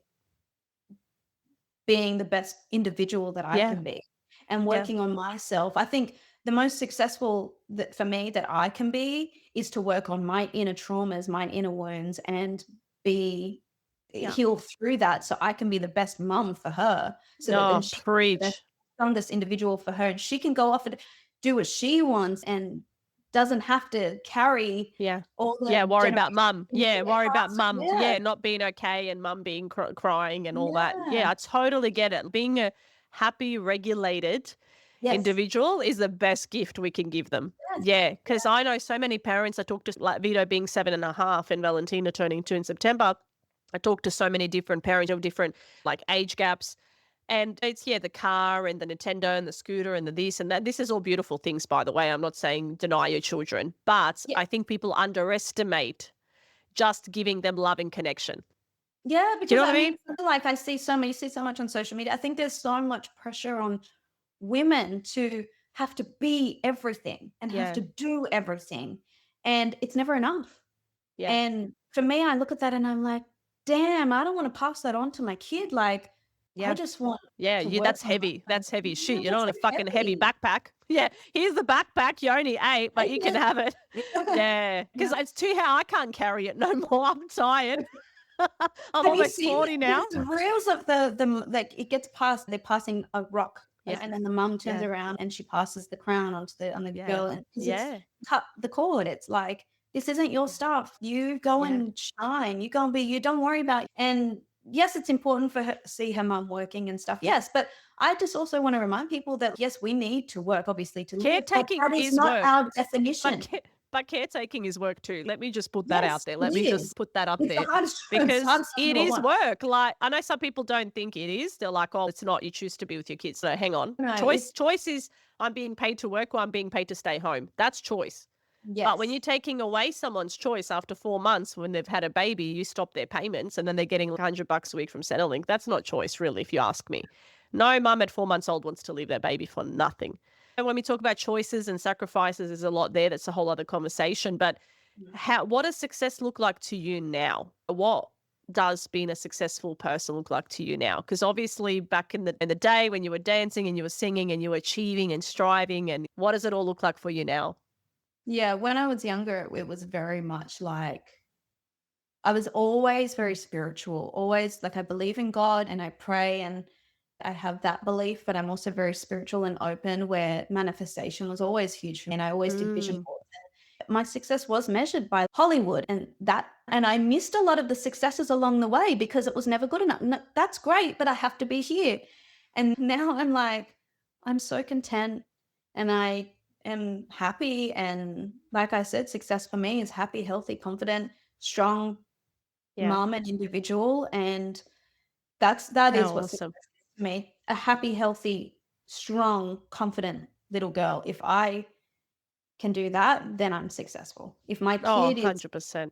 being the best individual that I can be and working on myself, I think the most successful that for me that I can be is to work on my inner traumas, my inner wounds, and be heal through that, so I can be the best mum for her. So that then she can be the best, strongest individual for her, and she can go off and do what she wants and doesn't have to carry all the worry about mum. Worry about mum. Yeah. Not being okay and mum being crying and all that. Yeah, I totally get it. Being a happy, regulated individual is the best gift we can give them. Yeah, because I know so many parents. I talked to, like Vito being 7.5 and Valentina turning 2 in September. I talked to so many different parents of different like age gaps. And it's, the car and the Nintendo and the scooter and the this and that. This is all beautiful things, by the way. I'm not saying deny your children. But I think people underestimate just giving them love and connection. Yeah, because you know what I mean? Like I see so much on social media. I think there's so much pressure on women to have to be everything and have to do everything. And it's never enough. Yeah. And for me, I look at that and I'm like, damn, I don't want to pass that on to my kid. Like, I just want that's heavy. That's heavy. Shit, you don't want a fucking heavy backpack. Yeah, here's the backpack. You only 8, but you can have it. Yeah, because it's too heavy. I can't carry it no more. I'm tired. I'm almost 40 now. The reels of the like it gets past. They're passing a rock, and then the mum turns around and she passes the crown on the girl. And it's cut the cord. It's like, this isn't your stuff. You go and shine. You go and be. You don't worry about. And yes, it's important for her to see her mum working and stuff. Yes, but I just also want to remind people that yes, we need to work, obviously, to live. Caretaking that is not work. our definition. But caretaking is work too. Let me just put that out there. Let me just put that up there. Because it is work. Like, I know some people don't think it is. They're like, oh, it's not. You choose to be with your kids. So hang on. No, choice is I'm being paid to work or I'm being paid to stay home. That's choice. Yes. But when you're taking away someone's choice after 4 months when they've had a baby, you stop their payments and then they're getting $100 a week from Centrelink. That's not choice, really, if you ask me. No mum at 4 months old wants to leave their baby for nothing. And when we talk about choices and sacrifices, there's a lot there. That's a whole other conversation. But what does success look like to you now? What does being a successful person look like to you now? Because obviously back in the day when you were dancing and you were singing and you were achieving and striving, and what does it all look like for you now? Yeah, when I was younger, it was very much like I was always very spiritual, always like I believe in God and I pray and I have that belief, but I'm also very spiritual and open, where manifestation was always huge for me. And I always did vision boards. My success was measured by Hollywood and I missed a lot of the successes along the way because it was never good enough. No, that's great, but I have to be here. And now I'm like, I'm so content and I am happy. And like I said, success for me is happy, healthy, confident, strong mom and individual. And that is what's awesome. Me, a happy, healthy, strong, confident little girl. If I can do that, then I'm successful. If my kid 100%. is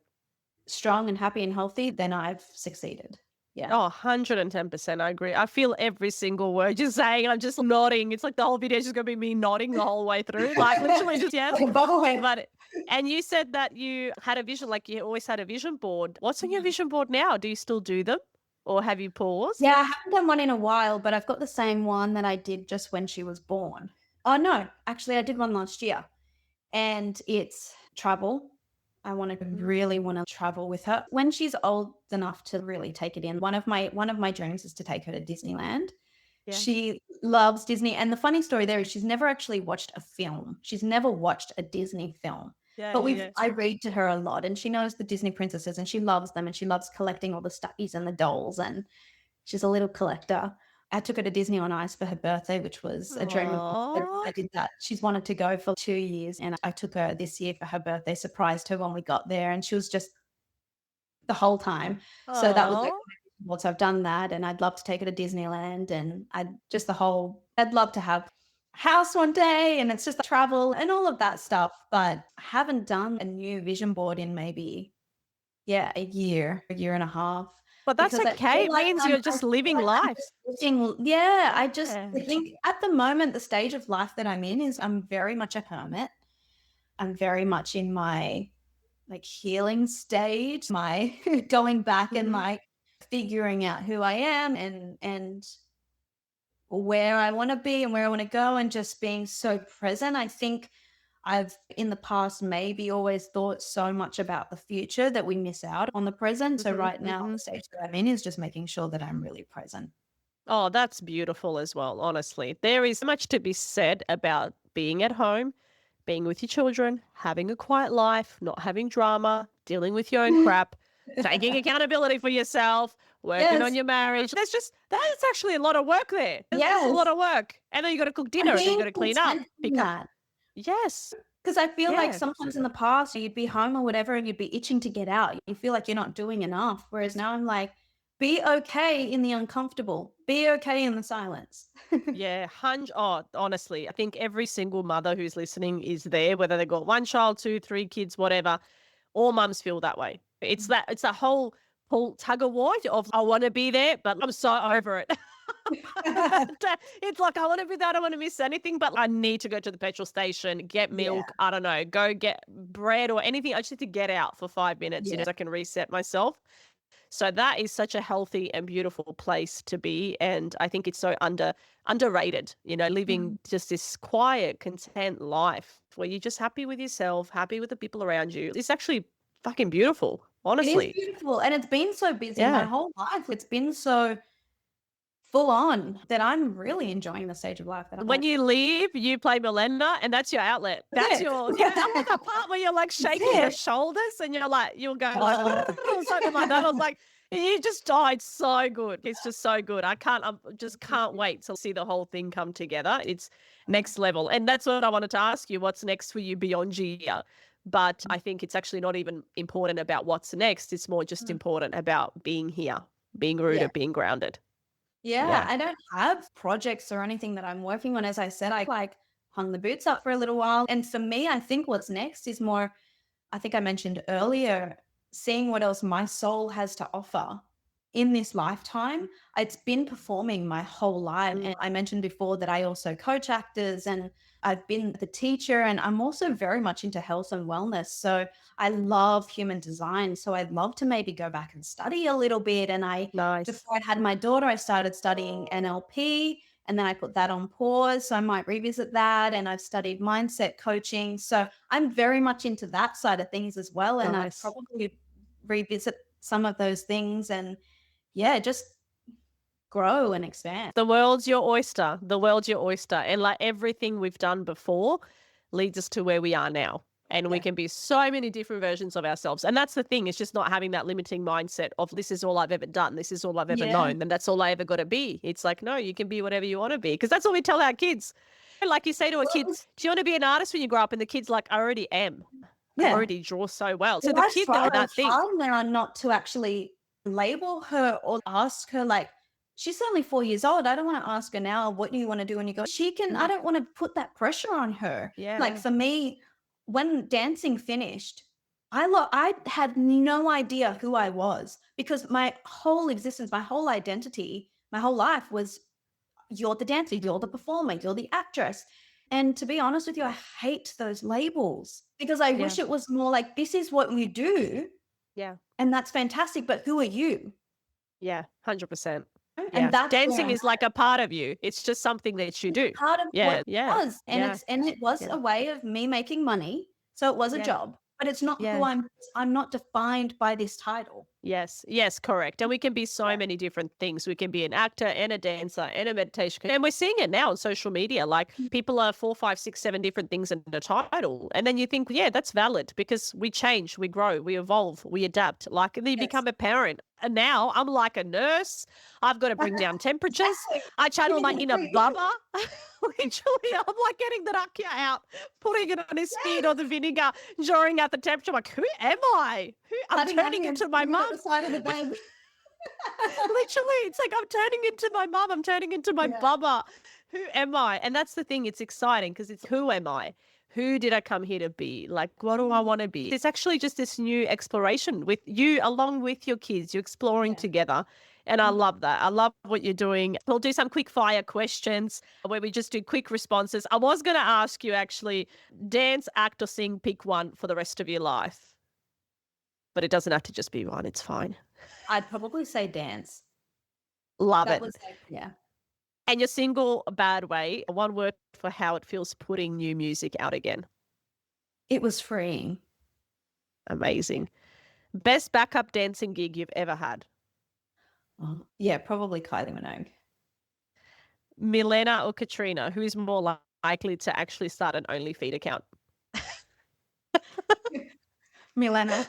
strong and happy and healthy, then I've succeeded. Yeah. 110%. I agree. I feel every single word you're saying. I'm just nodding. It's like the whole video is just going to be me nodding the whole way through. Like literally just, and you said that you had a vision, like you always had a vision board. What's on your vision board now? Do you still do them? Or have you paused? Yeah, I haven't done one in a while, but I've got the same one that I did just when she was born. Oh, no, actually, I did one last year, and it's travel. I really want to travel with her when she's old enough to really take it in. One of my dreams is to take her to Disneyland. Yeah. She loves Disney, and the funny story there is she's never actually watched a film. She's never watched a Disney film. Yeah, But yeah. I read to her a lot, and she knows the Disney princesses, and she loves them, and she loves collecting all the stuffies and the dolls, and she's a little collector. I took her to Disney on Ice for her birthday, which was a dream of mine. Aw. I did that. She's wanted to go for 2 years, and I took her this year for her birthday, surprised her when we got there, and she was just the whole time. So that was like, Aw. well, so I've done that, and I'd love to take her to Disneyland, and I'd love to have a house one day, and it's just travel and all of that stuff. But I haven't done a new vision board in maybe, a year and a half. But that's Because I okay. It feel like means I'm you're just feel living like I'm life. just I Yeah. think at the moment, the stage of life that I'm in is I'm very much a hermit. I'm very much in my, like, healing stage, my going back and, Mhm. like, figuring out who I am and where I wanna be and where I wanna go, and just being so present. I think I've, in the past, maybe always thought so much about the future that we miss out on the present. So Mhm, right now, mhm. the stage that I'm in is just making sure that I'm really present. Oh, that's beautiful as well, honestly. There is so much to be said about being at home, being with your children, having a quiet life, not having drama, dealing with your own crap, taking accountability for yourself, working on Yes, your marriage. That's actually a lot of work there. There's a lot yes, of work. And then you got to cook and dinner and then you being got to clean up, content in pick up. that. Yes. Because I feel like Yeah. sometimes in the past, you'd be home or whatever, and you'd be itching to get out. You feel like you're not doing enough. Whereas now I'm like, be okay in the uncomfortable. Be okay in the silence. Yeah, honestly, I think every single mother who's listening is there, whether they've got one child, two, three kids, whatever. All mums feel that way. It's that whole pull tug of war of I want to be there, but I'm so over it. It's like I want to be there, I don't want to miss anything, but I need to go to the petrol station, get Yeah, milk, I don't know, go get bread or anything. I just need to get out for 5 minutes, yeah. so I can reset myself. So that is such a healthy and beautiful place to be. And I think it's so underrated, living Mm. just this quiet, content life where you're just happy with yourself, happy with the people around you. It's actually fucking beautiful, It is honestly. beautiful, and it's been so busy my Yeah. whole life. It's been so full on that I'm really enjoying the stage of life that I'm When at. you leave, you play Milena, and that's your outlet. That's That's it. I'm like a part where you're like shaking your That's it. shoulders and you'll go or something like that. I was like, you just died so good. It's just so good. I just can't wait to see the whole thing come together. It's next level. And that's what I wanted to ask you. What's next for you beyond Gia? But I think it's actually not even important about what's next. It's more just Mm. important about being here, being Yeah. rooted, being grounded. Yeah, Yeah. I don't have projects or anything that I'm working on. As I said, I like hung the boots up for a little while. And for me, I think what's next is more, I think I mentioned earlier, seeing what else my soul has to offer in this lifetime. It's been performing my whole life. Mm. And I mentioned before that I also coach actors, and I've been the teacher, and I'm also very much into health and wellness. So I love human design. So I'd love to maybe go back and study a little bit. And Nice. before I had my daughter, I started studying NLP, and then I put that on pause. So I might revisit that. And I've studied mindset coaching. So I'm very much into that side of things as well. And I'd Nice. probably revisit some of those things and, just grow and expand. The world's your oyster. The world's your oyster. And like everything we've done before leads us to where we are now. And we Yeah. can be so many different versions of ourselves. And that's the thing, it's just not having that limiting mindset of this is all I've ever done. This is all I've ever Yeah. known. And that's all I ever got to be. It's like, no, you can be whatever you want to be. Because that's what we tell our kids. Like you say to a kid, do you want to be an artist when you grow up? And the kid's like, I already am. I Yeah. already draw so well. So Well, the I kid try that really thing. hard now not to actually label her or ask her, like, she's only 4 years old. I don't want to ask her now, what do you want to do when you go? I don't want to put that pressure on her. Yeah. Like for me, when dancing finished, I had no idea who I was, because my whole existence, my whole identity, my whole life was, you're the dancer, you're the performer, you're the actress. And to be honest with you, I hate those labels, because I wish it was more like, this is what you do. Yeah. And that's fantastic. But who are you? Yeah. 100%. And that's where Dancing I'm is like a part of you. It's just something that you do. part of what Yeah, it yeah, was. And yeah, it was yeah, a way of me making money. So it was a yeah, job, but it's not who yeah. I'm not defined by this title. Yes, yes, correct. And we can be so many different things. We can be an actor and a dancer and a meditation coach. And we're seeing it now on social media. Like people are 4, 5, 6, 7 different things in a title. And then you think, yeah, that's valid because we change, we grow, we evolve, we adapt. Like they Yes. become a parent. And now I'm like a nurse. I've got to bring down temperatures. I channel my inner Bubba. Literally, I'm like getting the rakia out, putting it on his feet or the vinegar, drawing out the temperature. I'm like, who am I? I'm turning into my mum. The side of the bed. Literally, it's like I'm turning into my mum. I'm turning into my Bubba. Who am I? And that's the thing. It's exciting because it's who am I? Who did I come here to be? Like, what do I want to be? It's actually just this new exploration with you along with your kids. You're exploring together. And I love that. I love what you're doing. We'll do some quick fire questions where we just do quick responses. I was going to ask you actually, dance, act or sing, pick one for the rest of your life. But it doesn't have to just be one. It's fine. I'd probably say dance. Love That it. was like, yeah. And your single, Bad Way, one word for how it feels putting new music out again. It was freeing. Amazing. Best backup dancing gig you've ever had. Oh, yeah, probably Kylie Minogue. Milena or Katrina, who is more likely to actually start an OnlyFeed account? Milena.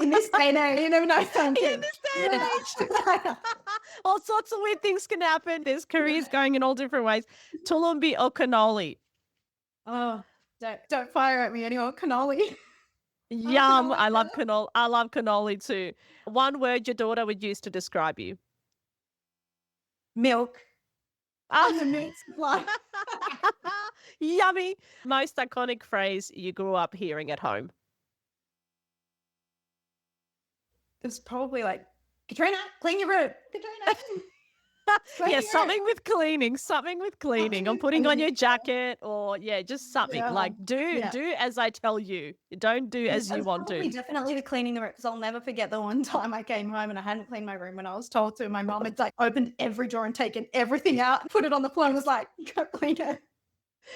In this day and age, you never know. In this day and age. All sorts of weird things can happen. There's careers going in all different ways. Tulumbi or cannoli? Oh, don't fire at me anymore. Cannoli. Yum. I love cannoli. I love cannoli too. One word your daughter would use to describe you. Milk. Oh, The milk supply. yummy. Most iconic phrase you grew up hearing at home. It's probably like, Katrina, clean your room. Katrina. Yeah, something with cleaning. I'm putting on your jacket or just something like do as I tell you. Don't do as you want to. Definitely the cleaning the room, because I'll never forget the one time I came home and I hadn't cleaned my room when I was told to. My mom had like opened every drawer and taken everything out, put it on the floor and was like, go clean it.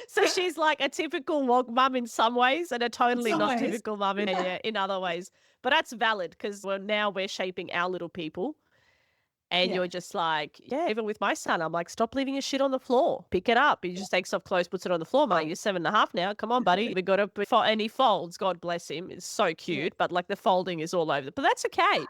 So she's like a typical woke mum in some ways and a totally not typical mum in other ways. But that's valid because we're shaping our little people. And you're just like, even with my son, I'm like, stop leaving your shit on the floor. Pick it up. He just takes off clothes, puts it on the floor. Mate, you're 7.5 now. Come on, buddy. We got to, and he folds. God bless him. It's so cute. But like the folding is all over. But that's okay.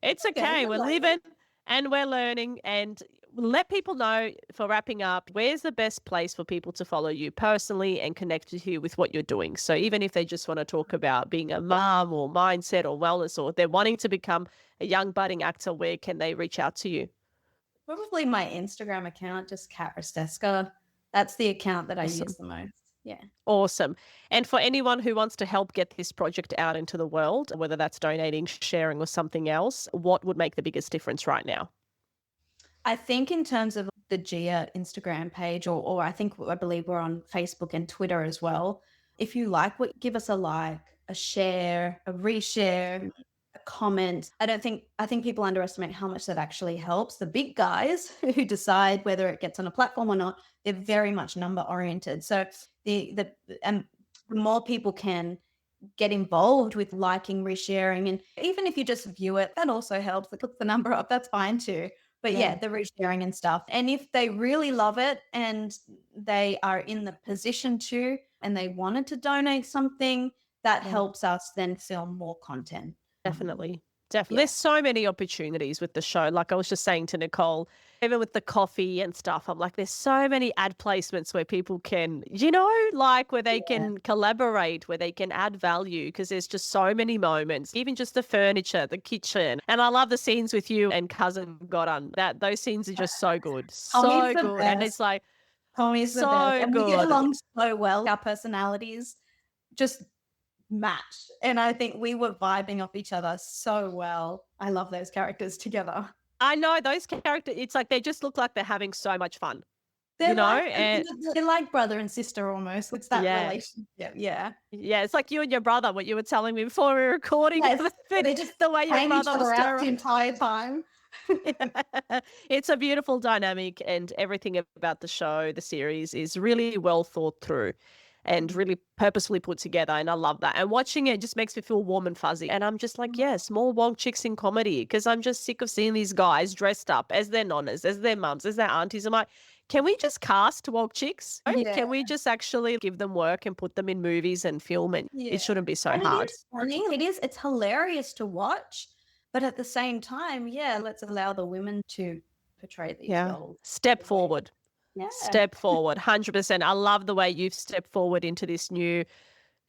It's okay. We're living and we're learning. And let people know, for wrapping up, where's the best place for people to follow you personally and connect with you with what you're doing? So even if they just want to talk about being a mom or mindset or wellness, or they're wanting to become a young budding actor, where can they reach out to you? Probably my Instagram account, just Kat Risteska. That's the account that I use the most. Yeah. Awesome. And for anyone who wants to help get this project out into the world, whether that's donating, sharing, or something else, what would make the biggest difference right now? I think in terms of the Gia Instagram page, or I believe we're on Facebook and Twitter as well. If you like what, give us a like, a share, a reshare, a comment. I think people underestimate how much that actually helps. The big guys who decide whether it gets on a platform or not, they're very much number oriented. So the more people can get involved with liking, resharing, and even if you just view it, that also helps. It puts the number up, that's fine too. But the resharing and stuff. And if they really love it and they are in the position to, and they wanted to donate something, that helps us then film more content. Definitely. There's so many opportunities with the show. Like I was just saying to Nicole, even with the coffee and stuff, I'm like, there's so many ad placements where people can, where they can collaborate, where they can add value, because there's just so many moments, even just the furniture, the kitchen. And I love the scenes with you and cousin Godon. Those scenes are just so good. So good. And it's like, Tommy's so the best. And good. we get along so well. Our personalities just match. And I think we were vibing off each other so well. I love those characters together. I know those characters, it's like they just look like they're having so much fun. They're they're like brother and sister almost. It's that relationship. Yeah. Yeah, it's like you and your brother, what you were telling me before we were recording. Yes. They just the way your brother was out the entire time. It's a beautiful dynamic, and everything about the show, the series, is really well thought through and really purposefully put together. And I love that. And watching it just makes me feel warm and fuzzy. And I'm just like, yes, more wonk chicks in comedy, because I'm just sick of seeing these guys dressed up as their nonnas, as their mums, as their aunties. I'm like, can we just cast woke chicks? Yeah. Can we just actually give them work and put them in movies and film? And Yeah. it shouldn't be so And hard. it is funny. It's hilarious to watch. But at the same time, yeah, let's allow the women to portray these roles. Step the way- forward. Yeah. Step forward. 100%. I love the way you've stepped forward into this new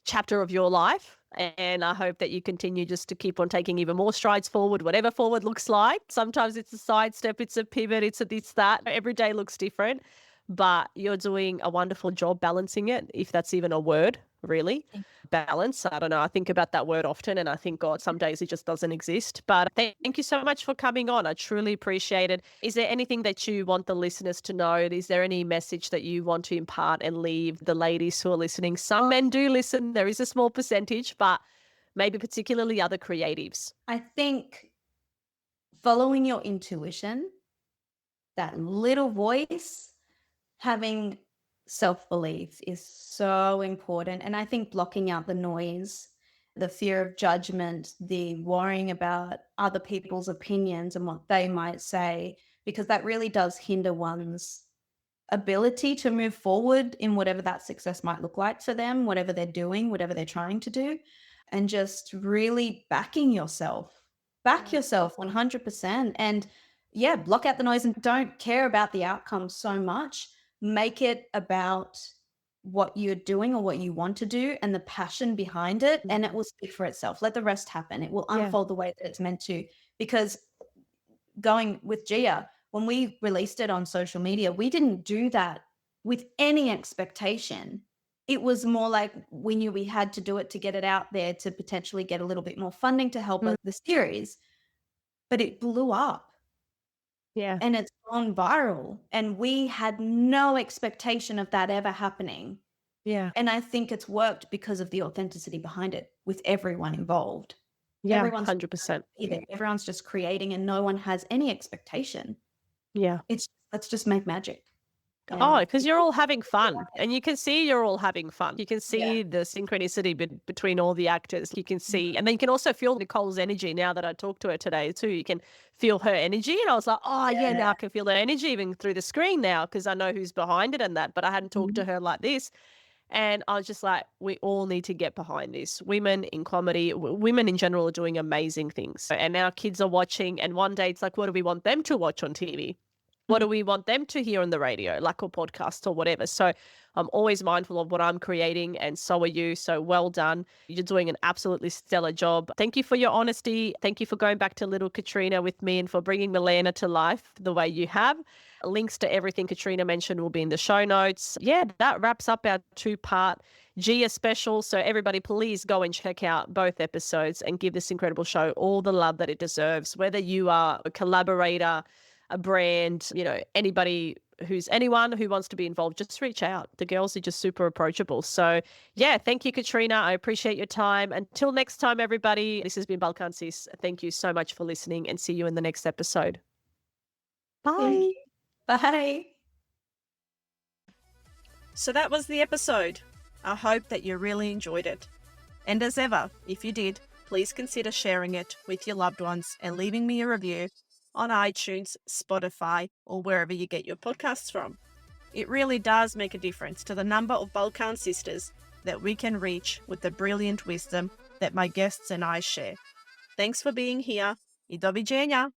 chapter of your life. And I hope that you continue just to keep on taking even more strides forward, whatever forward looks like. Sometimes it's a sidestep, it's a pivot, it's a this, that. Every day looks different. But you're doing a wonderful job balancing it, if that's even a word, really. Balance. I don't know. I think about that word often, and I think, God, some days it just doesn't exist. But thank you so much for coming on. I truly appreciate it. Is there anything that you want the listeners to know? Is there any message that you want to impart and leave the ladies who are listening? Some men do listen. There is a small percentage, but maybe particularly other creatives. I think following your intuition, that little voice, having self-belief is so important. And I think blocking out the noise, the fear of judgment, the worrying about other people's opinions and what they might say, because that really does hinder one's ability to move forward in whatever that success might look like for them, whatever they're doing, whatever they're trying to do, and just really backing yourself. Back yourself 100%. And yeah, block out the noise and don't care about the outcome so much. Make it about what you're doing or what you want to do and the passion behind it, and it will speak for itself. Let the rest happen. It will unfold the way that it's meant to. Because going with Gia, when we released it on social media, we didn't do that with any expectation. It was more like we knew we had to do it to get it out there to potentially get a little bit more funding to help with the series. But it blew up. Yeah. And it's gone viral. And we had no expectation of that ever happening. Yeah. And I think it's worked because of the authenticity behind it with everyone involved. Yeah. Everyone's 100%. Everyone's just creating and no one has any expectation. Yeah. Let's just make magic. Oh, because you're all having fun, and you can see you're all having fun. You can see the synchronicity between all the actors. You can see, and then you can also feel Nicole's energy now that I talked to her today too. You can feel her energy, and I was like, oh yeah, now I can feel her energy even through the screen now because I know who's behind it and that. But I hadn't talked to her like this, and I was just like, we all need to get behind this. Women in comedy, women in general are doing amazing things, and now kids are watching. And one day it's like, what do we want them to watch on TV? What do we want them to hear on the radio, like or podcast or whatever? So I'm always mindful of what I'm creating, and so are you. So well done. You're doing an absolutely stellar job. Thank you for your honesty. Thank you for going back to little Katrina with me and for bringing Milena to life the way you have. Links to everything Katrina mentioned will be in the show notes. Yeah, that wraps up our 2-part Gia special. So everybody, please go and check out both episodes and give this incredible show all the love that it deserves. Whether you are a collaborator, a brand, anyone who wants to be involved, just reach out. The girls are just super approachable. So yeah, thank you, Katrina. I appreciate your time. Until next time, everybody, this has been Balkan Sis. Thank you so much for listening, and see you in the next episode. Bye. Bye. So that was the episode. I hope that you really enjoyed it. And as ever, if you did, please consider sharing it with your loved ones and leaving me a review on iTunes, Spotify, or wherever you get your podcasts from. It really does make a difference to the number of Balkan sisters that we can reach with the brilliant wisdom that my guests and I share. Thanks for being here. I do viđenja.